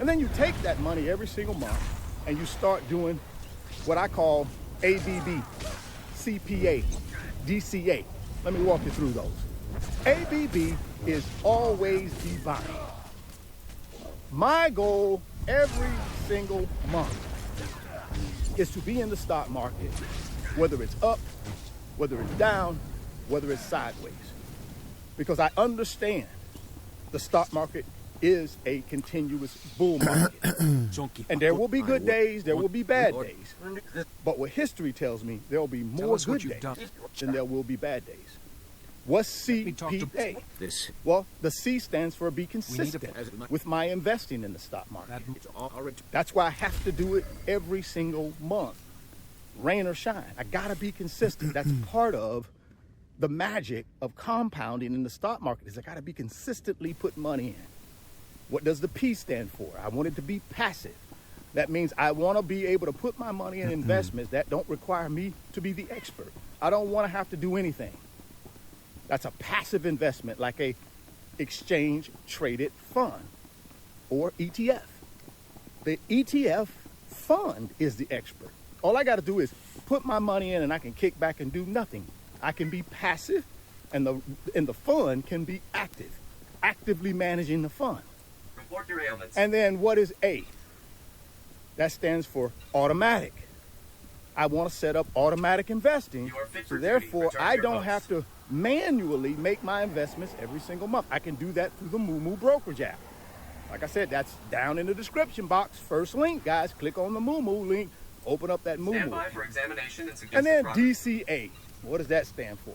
And then you take that money every single month and you start doing what I call ABB, CPA, DCA. Let me walk you through those. ABB is always be buying. My goal every single month is to be in the stock market, whether it's up, whether it's down, whether it's sideways. Because I understand the stock market is a continuous bull market. And there will be good days, there will be bad days. But what history tells me, there will be more good days than there will be bad days. What's CPA? Well, the C stands for be consistent with my investing in the stock market. That's why I have to do it every single month, rain or shine. I gotta be consistent. That's part of the magic of compounding in the stock market, is I gotta be consistently putting money in. What does the P stand for? I want it to be passive. That means I want to be able to put my money in investments that don't require me to be the expert. I don't want to have to do anything. That's a passive investment, like a exchange traded fund or ETF. The ETF fund is the expert. All I got to do is put my money in and I can kick back and do nothing. I can be passive and the fund can be active, actively managing the fund. Report your ailments. And then what is A? That stands for automatic. I want to set up automatic investing, so therefore I don't have to manually make my investments every single month. I can do that through the Moo brokerage app. Like I said, that's down in the description box. First link, guys. Click on the Moo link. Open up that Moo. Stand by for examination and And then DCA. What does that stand for?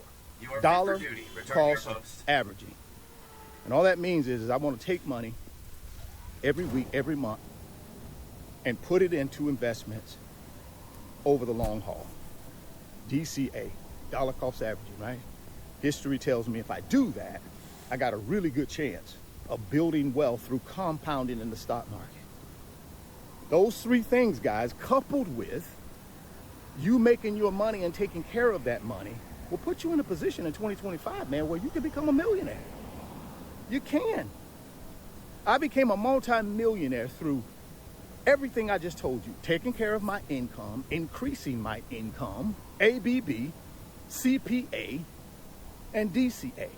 Dollar cost averaging. And all that means is I want to take money every week, every month, and put it into investments over the long haul. DCA, dollar cost averaging, right? History tells me if I do that, I got a really good chance of building wealth through compounding in the stock market. Those three things, guys, coupled with you making your money and taking care of that money, will put you in a position in 2025, man, where you can become a millionaire. You can. I became a multi-millionaire through everything I just told you. Taking care of my income, increasing my income, ABB, CPA, and DCA.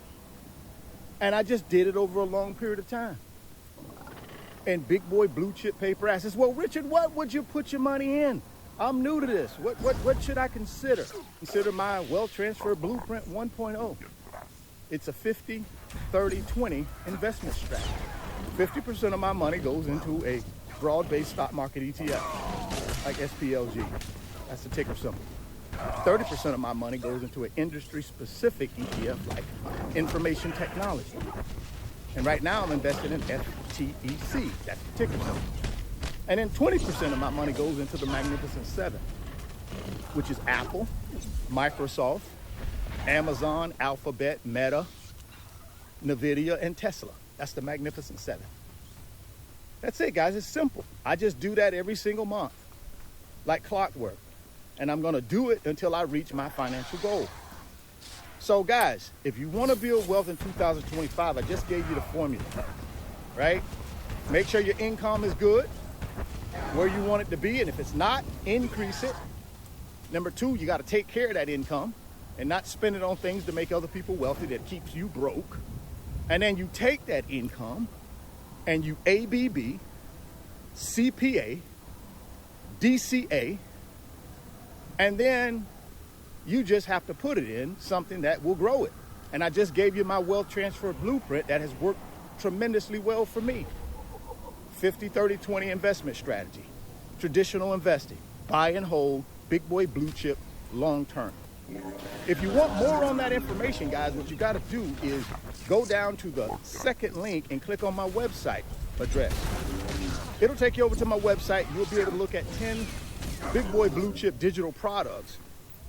And I just did it over a long period of time. And big boy blue chip paper asks, well, Richard, what would you put your money in? I'm new to this. What should I consider? Consider my wealth transfer blueprint 1.0. It's a 50-30-20 investment strategy. 50% of my money goes into a broad-based stock market ETF, like SPLG. That's the ticker symbol. 30% of my money goes into an industry-specific ETF, like information technology. And right now I'm invested in FTEC. That's the ticker symbol. And then 20% of my money goes into the Magnificent Seven, which is Apple, Microsoft, Amazon, Alphabet, Meta, NVIDIA, and Tesla. That's the Magnificent Seven. That's it, guys. It's simple. I just do that every single month, like clockwork. And I'm going to do it until I reach my financial goal. So, guys, if you want to build wealth in 2025, I just gave you the formula, right? Make sure your income is good, where you want it to be. And if it's not, increase it. Number two, you got to take care of that income and not spend it on things to make other people wealthy that keeps you broke. And then you take that income and you ABB, CPA, DCA, and then you just have to put it in something that will grow it. And I just gave you my wealth transfer blueprint that has worked tremendously well for me. 50-30-20 investment strategy, traditional investing, buy and hold, big boy blue chip, long term. If you want more on that information, guys, what you got to do is go down to the second link and click on my website address. It'll take you over to my website. You'll be able to look at 10 big boy blue chip digital products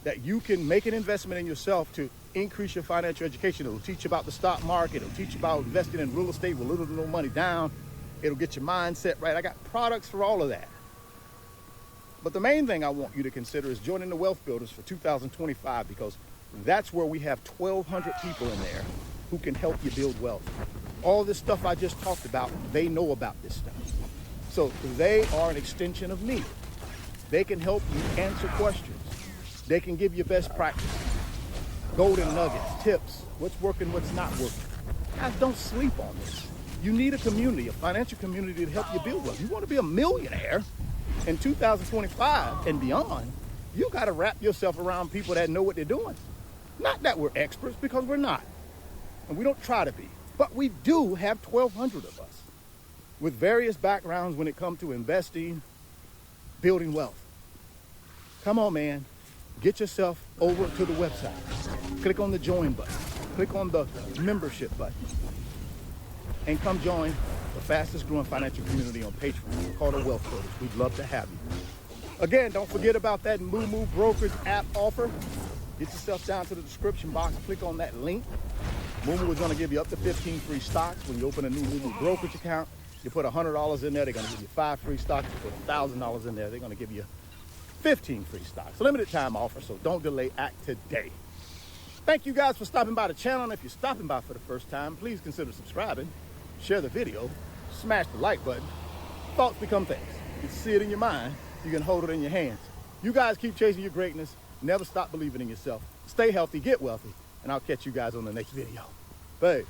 that you can make an investment in yourself to increase your financial education. It'll teach you about the stock market. It'll teach you about investing in real estate with little to no money down. It'll get your mindset right. I got products for all of that. But the main thing I want you to consider is joining the Wealth Builders for 2025, because that's where we have 1,200 people in there who can help you build wealth. All this stuff I just talked about, they know about this stuff. So they are an extension of me. They can help you answer questions. They can give you best practice, golden nuggets, tips, what's working, what's not working. Guys, don't sleep on this. You need a community, a financial community to help you build wealth. You want to be a millionaire in 2025 and beyond, you got to wrap yourself around people that know what they're doing. Not that we're experts, because we're not. And we don't try to be. But we do have 1,200 of us with various backgrounds when it comes to investing, building wealth. Come on, man. Get yourself over to the website. Click on the join button. Click on the membership button. And come join the fastest growing financial community on Patreon. We're called the Wealth Builders. We'd love to have you. Again, don't forget about that Moo Brokerage app offer. Get yourself down to the description box. Click on that link. Moo is going to give you up to 15 free stocks when you open a new Moo Brokerage account. You put $100 in there, they're going to give you 5 free stocks. You put $1,000 in there, they're going to give you 15 free stocks. Limited time offer, so don't delay. Act today. Thank you guys for stopping by the channel. And if you're stopping by for the first time, please consider subscribing, share the video, smash the like button. Thoughts become things. You can see it in your mind. You can hold it in your hands. You guys keep chasing your greatness. Never stop believing in yourself. Stay healthy, get wealthy, and I'll catch you guys on the next video. Bye.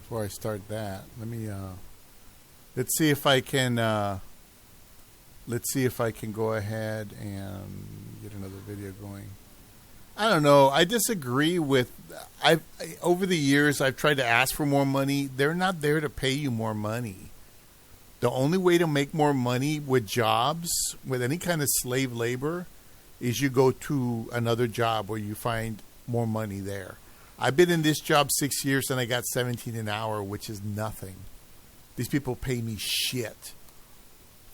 Before I start that, let me let's see if I can go ahead and get another video going. I don't know. I disagree with. Over the years I've tried to ask for more money. They're not there to pay you more money. The only way to make more money with jobs, with any kind of slave labor, is you go to another job where you find more money there. I've been in this job 6 years and I got $17 an hour, which is nothing. These people pay me shit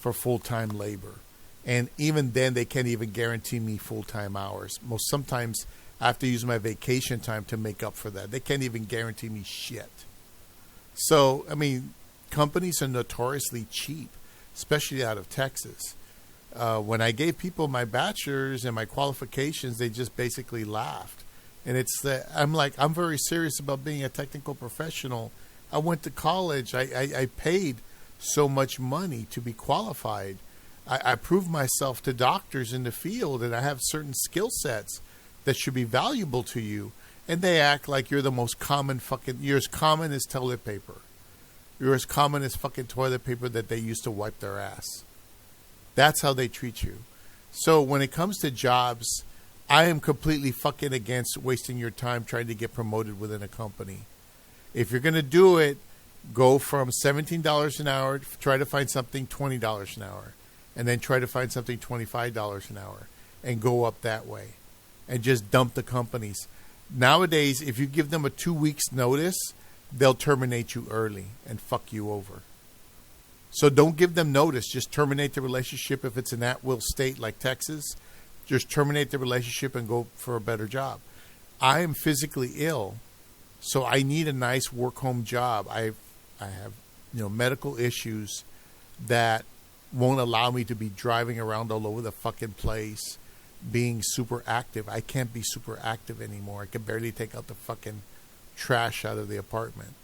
for full-time labor. And even then, they can't even guarantee me full-time hours. Sometimes I have to use my vacation time to make up for that. They can't even guarantee me shit. So, I mean, companies are notoriously cheap, especially out of Texas. When I gave people my bachelor's and my qualifications, they just basically laughed. And I'm like, I'm very serious about being a technical professional. I went to college. I paid so much money to be qualified. I proved myself to doctors in the field, and I have certain skill sets that should be valuable to you. And they act like you're the most common you're as common as toilet paper. You're as common as fucking toilet paper that they used to wipe their ass. That's how they treat you. So when it comes to jobs, I am completely fucking against wasting your time trying to get promoted within a company. If you're going to do it, go from $17 an hour, try to find something $20 an hour, and then try to find something $25 an hour, and go up that way, and just dump the companies. Nowadays, if you give them a 2 weeks notice, they'll terminate you early and fuck you over. So don't give them notice. Just terminate the relationship if it's an at-will state like Texas. Just terminate the relationship and go for a better job. I am physically ill, so I need a nice work-home job. I have medical issues that won't allow me to be driving around all over the fucking place, being super active. I can't be super active anymore. I can barely take out the fucking trash out of the apartment.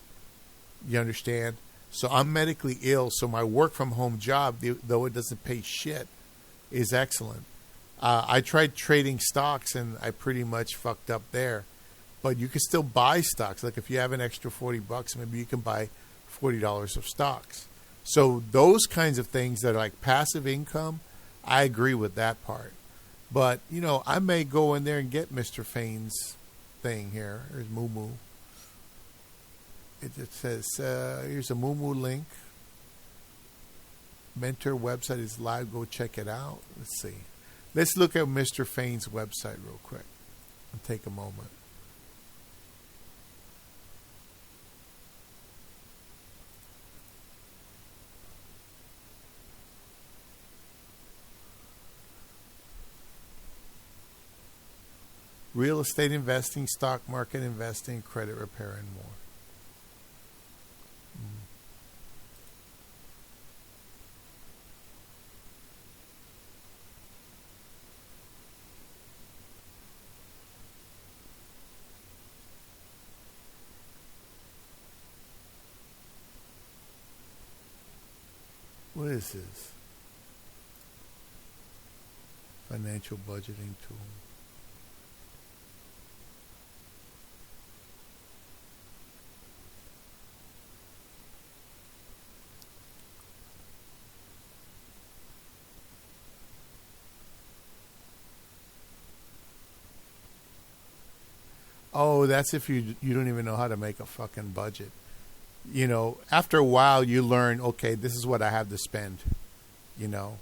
You understand? So I'm medically ill, so my work-from-home job, though it doesn't pay shit, is excellent. I tried trading stocks, and I pretty much fucked up there. But you can still buy stocks. Like if you have an extra $40, maybe you can buy $40 of stocks. So those kinds of things that are like passive income, I agree with that part. But, I may go in there and get Mr. Fane's thing here. There's Moo Moo. It says, here's a Moo Moo link. Mentor website is live. Go check it out. Let's see. Let's look at Mr. Fane's website real quick. I'll take a moment. Real estate investing, stock market investing, credit repair, and more. What is this? Financial budgeting tool. Oh, that's if you don't even know how to make a fucking budget. You know, after a while you learn, okay, this is what I have to spend. You know,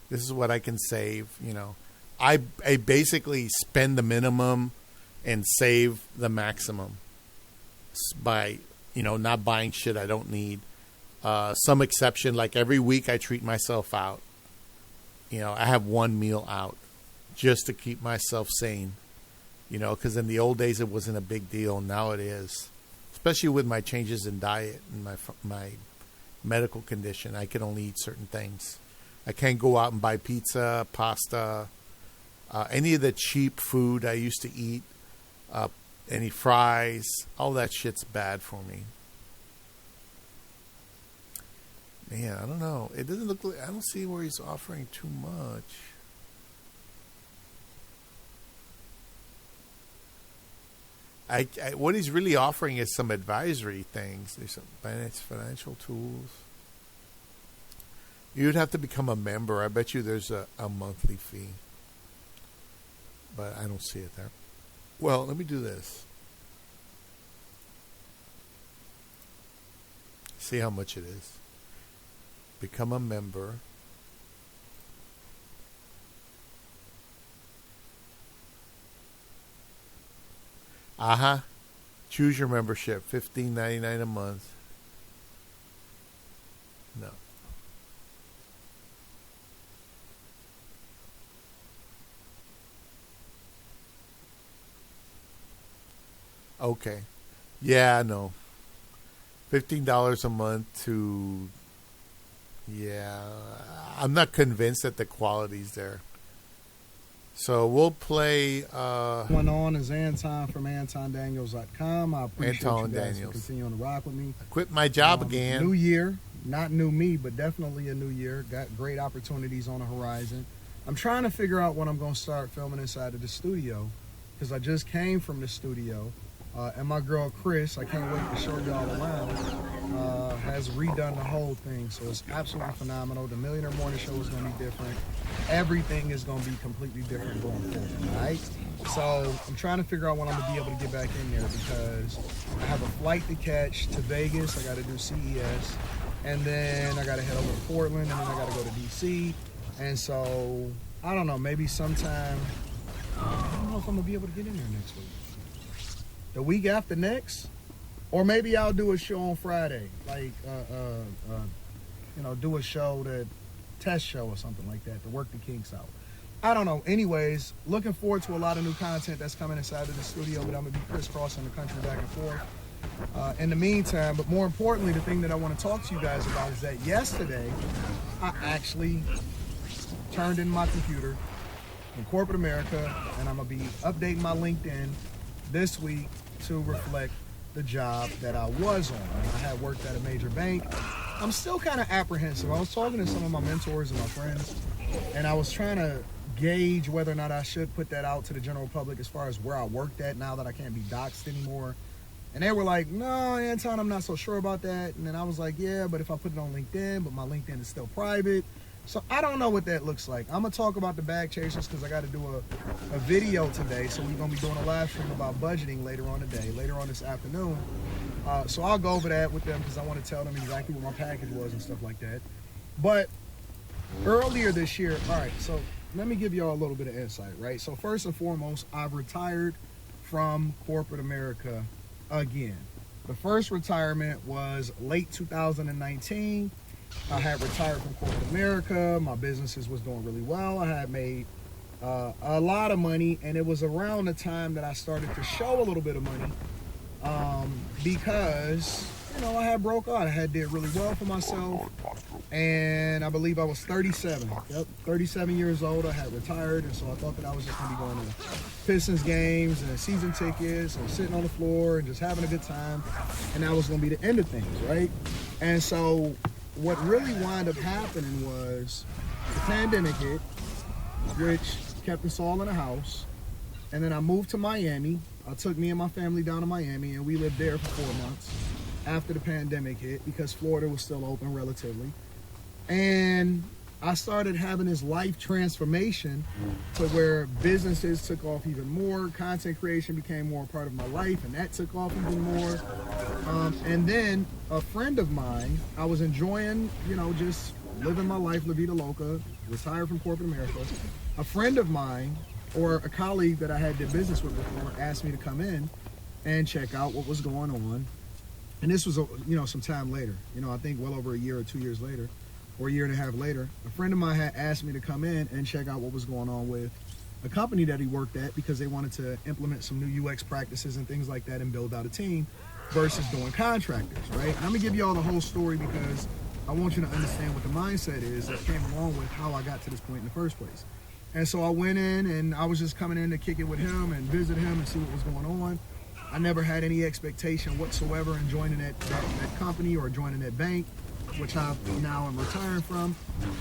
this is what I can save. You know, I basically spend the minimum and save the maximum by, you know, not buying shit I don't need. Some exception, like every week I treat myself out. You know, I have one meal out just to keep myself sane. You know, because in the old days it wasn't a big deal. Now it is, especially with my changes in diet and my medical condition. I can only eat certain things. I can't go out and buy pizza, pasta, any of the cheap food I used to eat, any fries. All that shit's bad for me. Man, I don't know. It doesn't look like, I don't see where he's offering too much. What he's really offering is some advisory things. There's some financial tools. You'd have to become a member. I bet you there's a monthly fee. But I don't see it there. Well, let me do this. See how much it is. Become a member. Choose your membership. $15.99 a month. No. Okay. Yeah, no. $15 a month to... Yeah. I'm not convinced that the quality's there. So we'll play... Going on is Anton from AntonDaniels.com. I appreciate Anton you guys Daniels. for continuing to rock with me. I quit my job again. New year. Not new me, but definitely a new year. Got great opportunities on the horizon. I'm trying to figure out when I'm going to start filming inside of the studio, because I just came from the studio. And my girl Chris, I can't wait to show y'all around, has redone the whole thing. So it's absolutely phenomenal. The Millionaire Morning Show is going to be different. Everything is going to be completely different going forward, all right? So I'm trying to figure out when I'm going to be able to get back in there, because I have a flight to catch to Vegas. I got to do CES. And then I got to head over to Portland. And then I got to go to DC. And so, I don't know, maybe sometime, I don't know if I'm going to be able to get in there next week. The week after next, or maybe I'll do a show on Friday, like you know, do a show, that test show or something like that to work the kinks out. I don't know. Anyways, looking forward to a lot of new content that's coming inside of the studio, but I'm gonna be crisscrossing the country back and forth. In the meantime, but more importantly, the thing that I want to talk to you guys about is that yesterday I actually turned in my computer in corporate America, and I'm gonna be updating my LinkedIn this week to reflect the job that I was on. I had worked at a major bank. I'm still kind of apprehensive. I was talking to some of my mentors and my friends, and I was trying to gauge whether or not I should put that out to the general public as far as where I worked at now that I can't be doxxed anymore. And they were like, no, Anton, I'm not so sure about that. And then I was like, yeah, but if I put it on LinkedIn, but my LinkedIn is still private. So I don't know what that looks like. I'm going to talk about the bag chasers because I got to do a video today. So we're going to be doing a live stream about budgeting later on today, later on this afternoon. So I'll go over that with them because I want to tell them exactly what my package was and stuff like that. But earlier this year, all right, so let me give y'all a little bit of insight, right? So first and foremost, I've retired from corporate America again. The first retirement was late 2019. I had retired from corporate America. My businesses was doing really well. I had made a lot of money, and it was around the time that I started to show a little bit of money because, you know, I had broke out. I had did really well for myself, and I believe I was 37. Yep, 37 years old. I had retired, and so I thought that I was just going to be going to Pistons games and season tickets and sitting on the floor and just having a good time, and that was going to be the end of things, right? And so what really wound up happening was the pandemic hit, which kept us all in the house. And then I moved to Miami. I took me and my family down to Miami, and we lived there for 4 months after the pandemic hit because Florida was still open relatively. And I started having this life transformation to where businesses took off even more, content creation became more a part of my life, and that took off even more. And then a friend of mine, I was enjoying, you know, just living my life, La Vida Loca, retired from corporate America. A friend of mine, or a colleague that I had did business with before, asked me to come in and check out what was going on. And this was, you know, some time later, you know, I think well over a year or 2 years later, or a year and a half later. A friend of mine had asked me to come in and check out what was going on with a company that he worked at because they wanted to implement some new UX practices and things like that and build out a team versus doing contractors, right? And I'm gonna give you all the whole story because I want you to understand what the mindset is that came along with how I got to this point in the first place. And so I went in and I was just coming in to kick it with him and visit him and see what was going on. I never had any expectation whatsoever in joining that company or joining that bank, which I now am retiring from.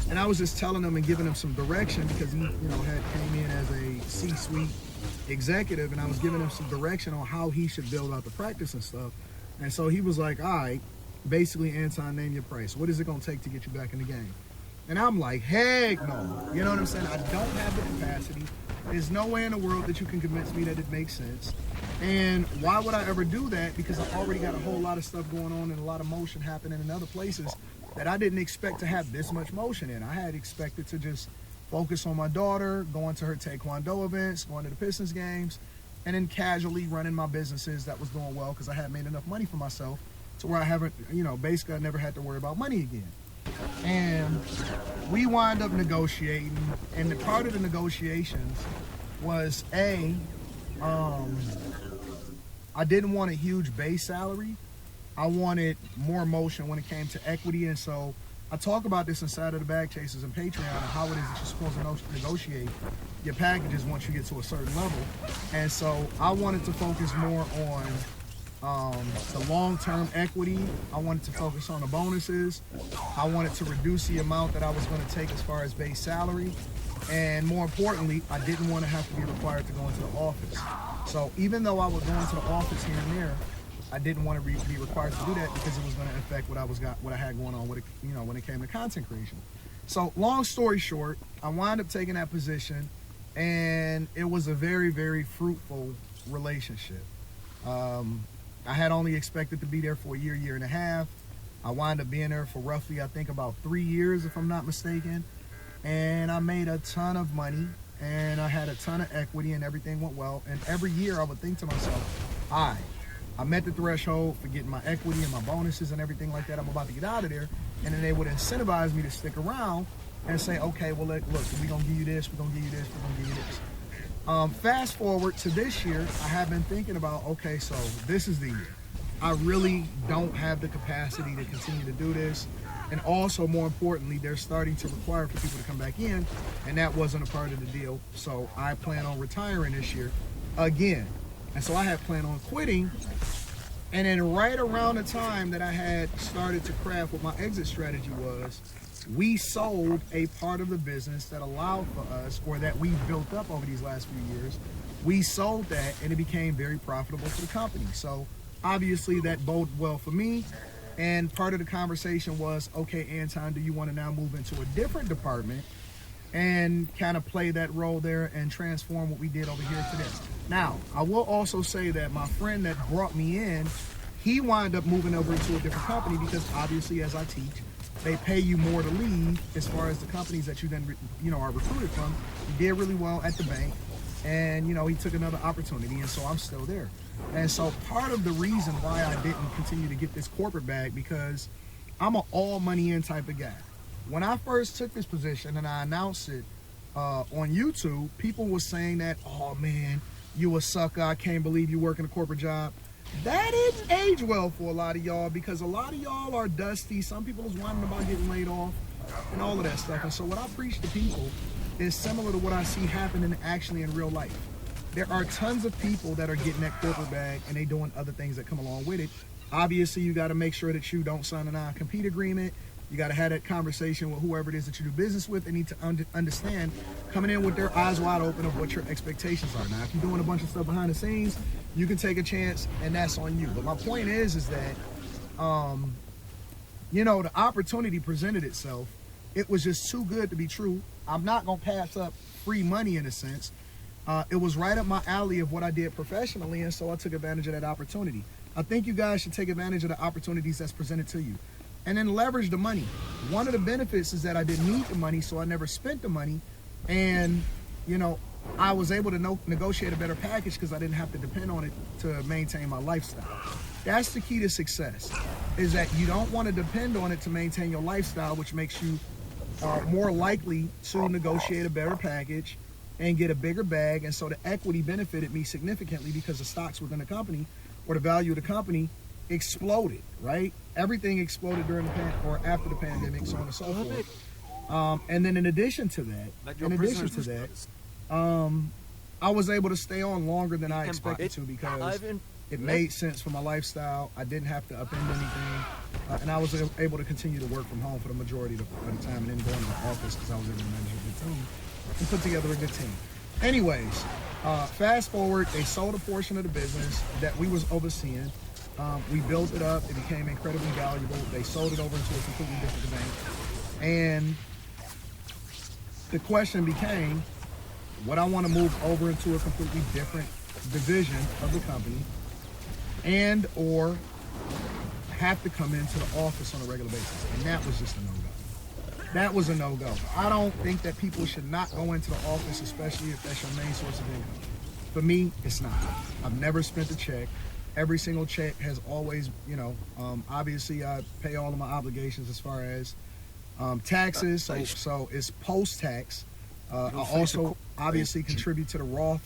And I was just telling him and giving him some direction because he, you know, had came in as a C-suite executive, and I was giving him some direction on how he should build out the practice and stuff. And so he was like, all right, basically, Anton, name your price. What is it going to take to get you back in the game? And I'm like, heck no. You know what I'm saying? I don't have the capacity. There's no way in the world that you can convince me that it makes sense. And why would I ever do that? Because I already got a whole lot of stuff going on and a lot of motion happening in other places that I didn't expect to have this much motion in. I had expected to just focus on my daughter, going to her taekwondo events, going to the Pistons games, and then casually running my businesses that was doing well because I had made enough money for myself to where I haven't, you know, basically I never had to worry about money again. And we wind up negotiating, and the part of the negotiations was I didn't want a huge base salary. I wanted more motion when it came to equity, and so I talk about this inside of the Bag Chasers and Patreon and how it is that you're supposed to negotiate your packages once you get to a certain level. And so I wanted to focus more on the long-term equity. I wanted to focus on the bonuses. I wanted to reduce the amount that I was going to take as far as base salary. And more importantly, I didn't want to have to be required to go into the office. So even though I was going to the office here and there, I didn't want to be required to do that because it was going to affect what I had going on with it, you know, when it came to content creation. So long story short, I wound up taking that position, and it was a very, very fruitful relationship. I had only expected to be there for a year, year and a half. I wound up being there for roughly, I think, about 3 years, if I'm not mistaken. And I made a ton of money, and I had a ton of equity, and everything went well. And every year I would think to myself, I met the threshold for getting my equity and my bonuses and everything like that. I'm about to get out of there. And then they would incentivize me to stick around and say, okay, well, look, we're going to give you this, we're going to give you this, we're going to give you this. Fast forward to this year, I have been thinking about, okay, so this is the year. I really don't have the capacity to continue to do this. And also, more importantly, they're starting to require for people to come back in, and that wasn't a part of the deal. So I plan on retiring this year again. And so I had planned on quitting. And then right around the time that I had started to craft what my exit strategy was, we sold a part of the business that allowed for us, or that we built up over these last few years. We sold that, and it became very profitable for the company. So obviously that boded well for me. And part of the conversation was, okay, Anton, do you want to now move into a different department and kind of play that role there and transform what we did over here to this? Now, I will also say that my friend that brought me in, he wound up moving over into a different company because obviously as I teach, they pay you more to leave as far as the companies that you then, are recruited from. He did really well at the bank, and, he took another opportunity, and so I'm still there. And so part of the reason why I didn't continue to get this corporate bag, because I'm an all money in type of guy. When I first took this position and I announced it on YouTube, people were saying that, oh man, you a sucker, I can't believe you working a corporate job. That didn't age well for a lot of y'all, because a lot of y'all are dusty. Some people is whining about getting laid off and all of that stuff. And so what I preach to people is similar to what I see happening actually in real life. There are tons of people that are getting that corporate bag and they doing other things that come along with it. Obviously, you got to make sure that you don't sign a non-compete agreement. You got to have that conversation with whoever it is that you do business with. They need to understand, coming in with their eyes wide open, of what your expectations are. Now, if you're doing a bunch of stuff behind the scenes, you can take a chance, and that's on you. But my point is that, the opportunity presented itself. It was just too good to be true. I'm not going to pass up free money in a sense. It was right up my alley of what I did professionally, and so I took advantage of that opportunity. I think you guys should take advantage of the opportunities that's presented to you. And then leverage the money. One of the benefits is that I didn't need the money, so I never spent the money. And, I was able to negotiate a better package because I didn't have to depend on it to maintain my lifestyle. That's the key to success, is that you don't want to depend on it to maintain your lifestyle, which makes you more likely to negotiate a better package and get a bigger bag. And so the equity benefited me significantly because the stocks within the company, or the value of the company, exploded, right? Everything exploded during or after the pandemic, so on and so forth. And then in addition to that, I was able to stay on longer than I expected to, because it made sense for my lifestyle. I didn't have to upend anything, and I was able to continue to work from home for the majority of the time, and then go into the office because I was able to manage a good team and put together a good team. Anyways, fast forward, they sold a portion of the business that we was overseeing. We built it up. It became incredibly valuable. They sold it over into a completely different bank. And the question became, would I want to move over into a completely different division of the company, and or have to come into the office on a regular basis? And that was just a no-go. That was a no-go. I don't think that people should not go into the office, especially if that's your main source of income. For me, it's not. I've never spent a check. Every single check has always, obviously I pay all of my obligations as far as taxes, so it's post-tax. I also obviously contribute to the Roth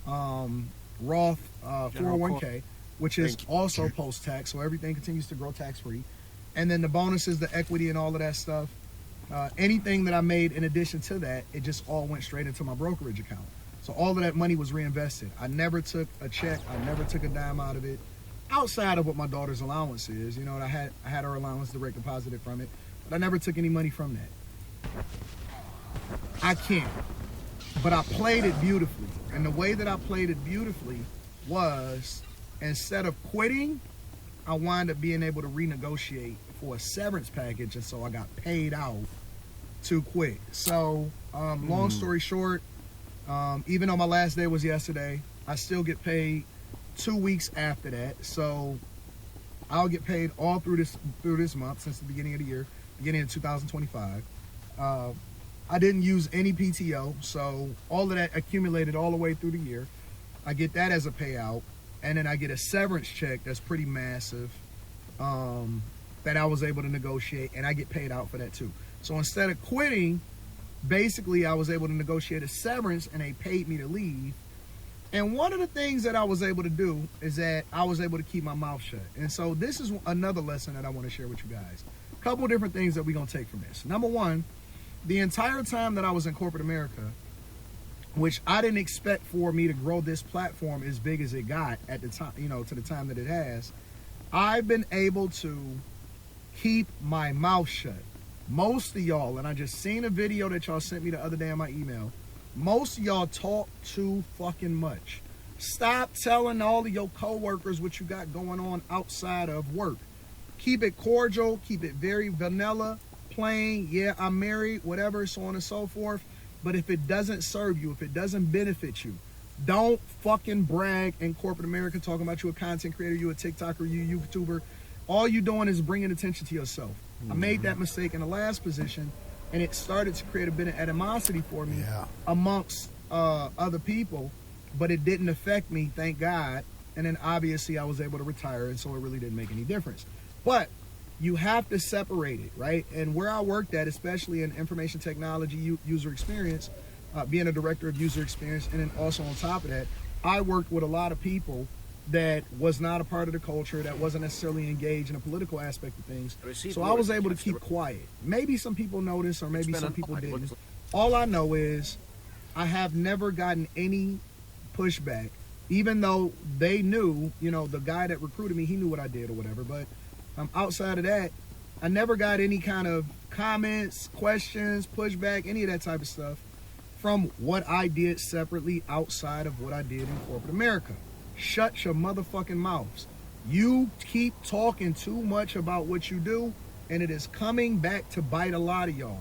401k, which is also post-tax, so everything continues to grow tax-free. And then the bonuses, the equity, and all of that stuff, anything that I made in addition to that, it just all went straight into my brokerage account. So all of that money was reinvested. I never took a check. I never took a dime out of it, outside of what my daughter's allowance is. I had her allowance direct deposited from it, but I never took any money from that. I can't. But I played it beautifully. And the way that I played it beautifully was, instead of quitting, I wound up being able to renegotiate for a severance package, and so I got paid out to quit. So, long story short, even though my last day was yesterday, I still get paid 2 weeks after that. So I'll get paid all through this month, since the beginning of the year, beginning of 2025. I didn't use any PTO, so all of that accumulated all the way through the year. I get that as a payout, and then I get a severance check that's pretty massive, that I was able to negotiate, and I get paid out for that too. So instead of quitting, basically I was able to negotiate a severance, and they paid me to leave. And one of the things that I was able to do is that I was able to keep my mouth shut. And so this is another lesson that I want to share with you guys. A couple different things that we're going to take from this. Number one, the entire time that I was in corporate America, which I didn't expect for me to grow this platform as big as it got at the time, to the time that it has, I've been able to keep my mouth shut. Most of y'all, and I just seen a video that y'all sent me the other day in my email, most of y'all talk too fucking much. Stop telling all of your coworkers what you got going on outside of work. Keep it cordial, keep it very vanilla, plain, yeah, I'm married, whatever, so on and so forth. But if it doesn't serve you, if it doesn't benefit you, don't fucking brag in corporate America talking about you a content creator, you a TikToker, you a YouTuber. all you're doing is bringing attention to yourself. I made that mistake in the last position, and it started to create a bit of animosity for me amongst other people, but it didn't affect me, thank God. And then obviously I was able to retire, and so it really didn't make any difference. But you have to separate it, right? And where I worked at, especially in information technology, user experience, being a director of user experience, and then also on top of that, I worked with a lot of people that was not a part of the culture, that wasn't necessarily engaged in a political aspect of things. So I was able to keep quiet. Maybe some people noticed, or maybe some people didn't. All I know is I have never gotten any pushback, even though they knew, you know, the guy that recruited me, he knew what I did or whatever. But outside of that, I never got any kind of comments, questions, pushback, any of that type of stuff from what I did separately outside of what I did in corporate America. Shut your motherfucking mouths. You keep talking too much about what you do, and it is coming back to bite a lot of y'all.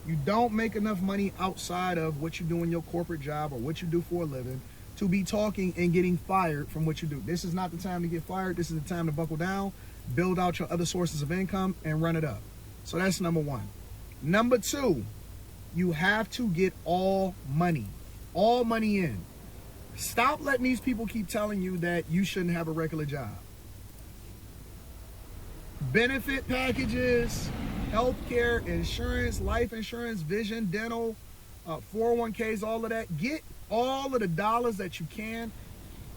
You don't make enough money outside of what you do in your corporate job or what you do for a living to be talking and getting fired from what you do. This is not the time to get fired. This is the time to buckle down, build out your other sources of income, and run it up. So that's number one. Number two, you have to get all money in. Stop letting these people keep telling you that you shouldn't have a regular job. Benefit packages, healthcare, insurance, life insurance, vision, dental, 401ks, all of that. Get all of the dollars that you can,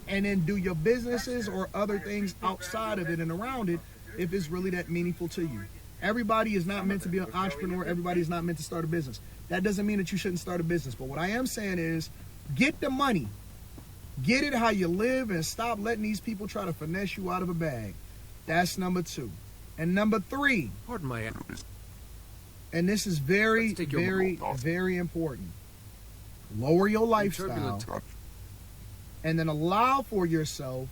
and then do your businesses or other things outside of it and around it if it's really that meaningful to you. Everybody is not meant to be an entrepreneur. Everybody is not meant to start a business. That doesn't mean that you shouldn't start a business. But what I am saying is, get the money. Get it how you live, and stop letting these people try to finesse you out of a bag. That's number two. And number three, pardon my, and this is very, very, very important. Lower your lifestyle, and then allow for yourself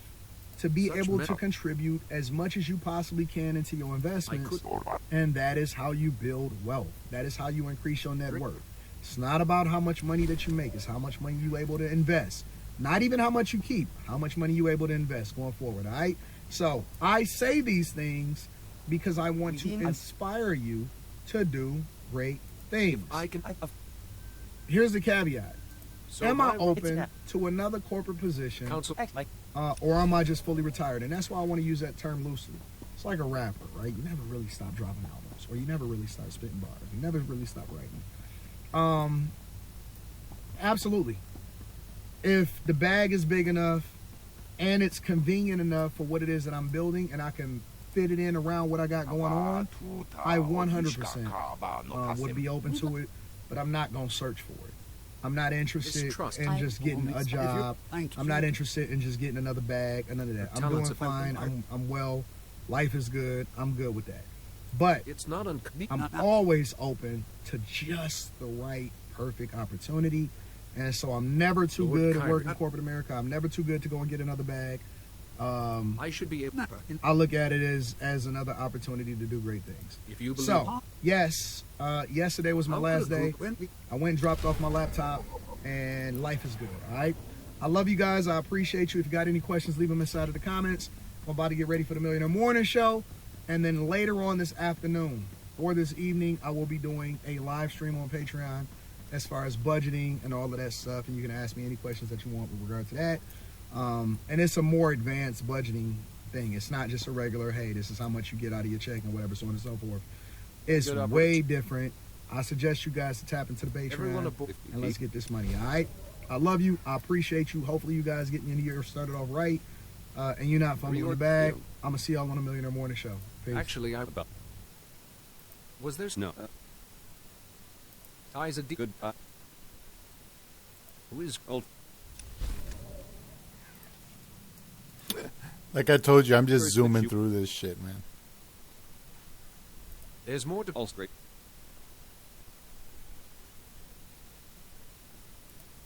to be able to contribute as much as you possibly can into your investments. And that is how you build wealth. That is how you increase your net worth. It's not about how much money that you make. It's how much money you're able to invest. Not even how much you keep. How much money you're able to invest going forward, all right? So I say these things because I want to inspire you to do great things. Here's the caveat. So am I open to another corporate position, or am I just fully retired? And that's why I want to use that term loosely. It's like a rapper, right? You never really stop dropping albums, or you never really start spitting bars. You never really stop writing. Absolutely. If the bag is big enough and it's convenient enough for what it is that I'm building, and I can fit it in around what I got going on, I 100% would be open to it, but I'm not going to search for it. I'm not interested in just getting a job. I'm not interested in just getting another bag, none of that. I'm doing fine. I'm well. Life is good. I'm good with that. But I'm always open to just the right, perfect opportunity. And so I'm never too good at working in corporate America. I'm never too good to go and get another bag. I should be able. I look at it as another opportunity to do great things. If you believe. So, yes, yesterday was my last day. I went and dropped off my laptop, and life is good, all right? I love you guys. I appreciate you. If you got any questions, leave them inside of the comments. I'm about to get ready for the Millionaire Morning Show. And then later on this afternoon or this evening, I will be doing a live stream on Patreon as far as budgeting and all of that stuff. And you can ask me any questions that you want with regard to that. And it's a more advanced budgeting thing. It's not just a regular, hey, this is how much you get out of your check and whatever, so on and so forth. It's way different. I suggest you guys to tap into the Patreon and let's get this money, all right? I love you. I appreciate you. Hopefully you guys getting your year started off right, and you're not fumbling the bag. I'm going to see y'all on the Millionaire Morning Show. Peace. Actually, was there no ties a good who is old? Like I told you, I'm just zooming through this shit, man. There's more to illustrate.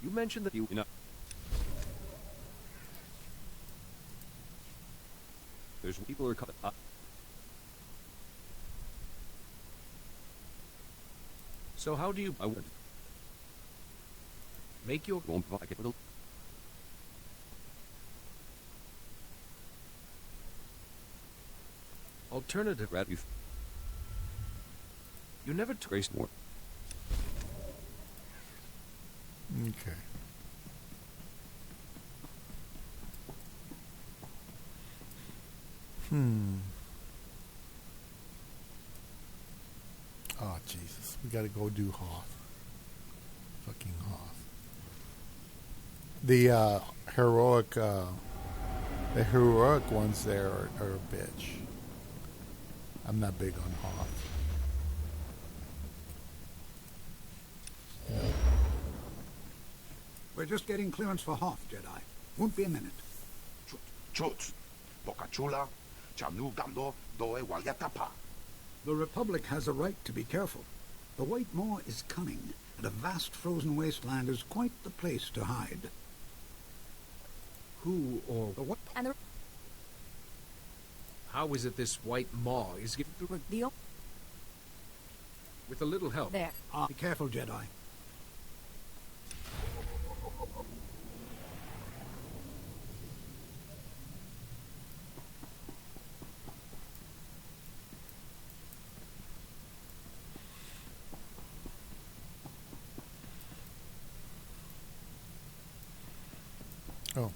You mentioned that you know. There's people who are coming up. So how do you make your own pocket? alternative rat. You never traced more. Okay. Oh, Jesus. We gotta go do Hoth. Fucking Hoth. The heroic ones there are a bitch. I'm not big on Hoth. We're just getting clearance for Hoth, Jedi. Won't be a minute. The Republic has a right to be careful. The White Maw is coming, and a vast frozen wasteland is quite the place to hide. Who or the what? And how is it this White Maw is getting through a deal? With a little help. There. Be careful, Jedi. Oh.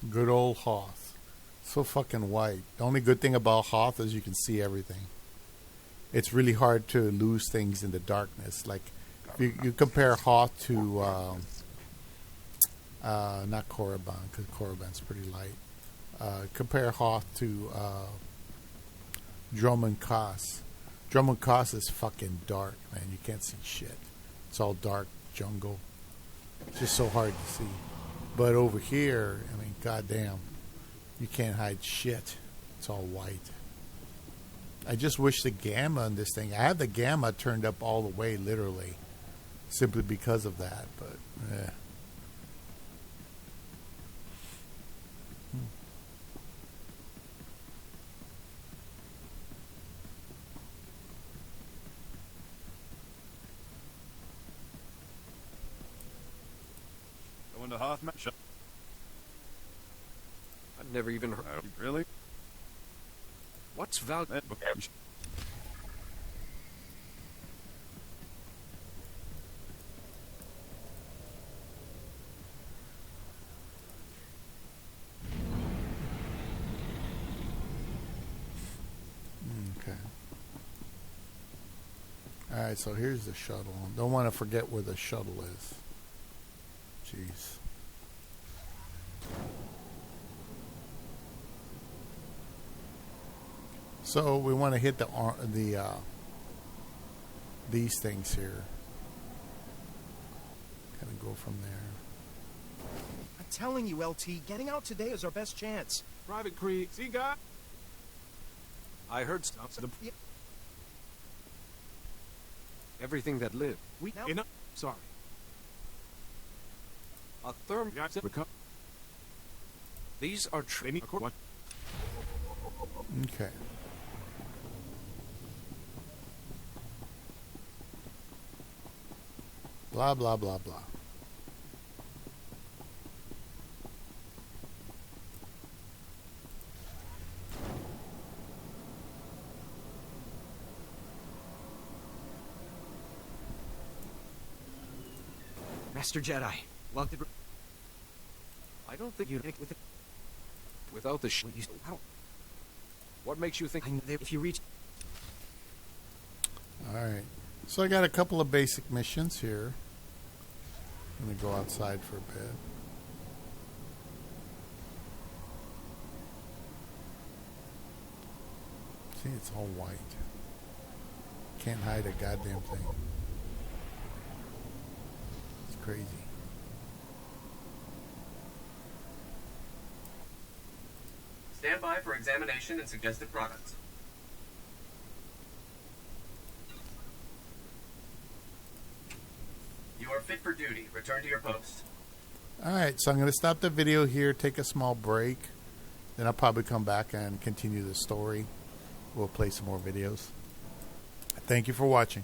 Good old Hoth. So fucking white. The only good thing about Hoth is you can see everything. It's really hard to lose things in the darkness. Like, you compare Hoth to, not Korriban, because Korriban's pretty light. Compare Hoth to Drummond Koss. Drummond Koss is fucking dark, man. You can't see shit. It's all dark jungle. It's just so hard to see. But over here, I mean, goddamn, you can't hide shit. It's all white. I just wish the gamma on this thing. I have the gamma turned up all the way, literally, simply because of that. But Going to Hoth match. I've never even heard. Really? What's Val? okay. All right, so here's the shuttle. Don't want to forget where the shuttle is. Jeez. So we want to hit these things here. Kind of go from there. I'm telling you, LT, getting out today is our best chance. Private Cree, see guy? I heard stuff. Everything that lived. Sorry. A therm. These are training. Okay. Blah, blah, blah, blah. Master Jedi, love to... I don't think you'd with it. Without the What makes you think if you reach... Alright. So I got a couple of basic missions here. I'm going to go outside for a bit. See, it's all white. Can't hide a goddamn thing. It's crazy. Stand by for examination and suggested products. You are fit for duty. Return to your post. Alright, so I'm going to stop the video here, take a small break. Then I'll probably come back and continue the story. We'll play some more videos. Thank you for watching.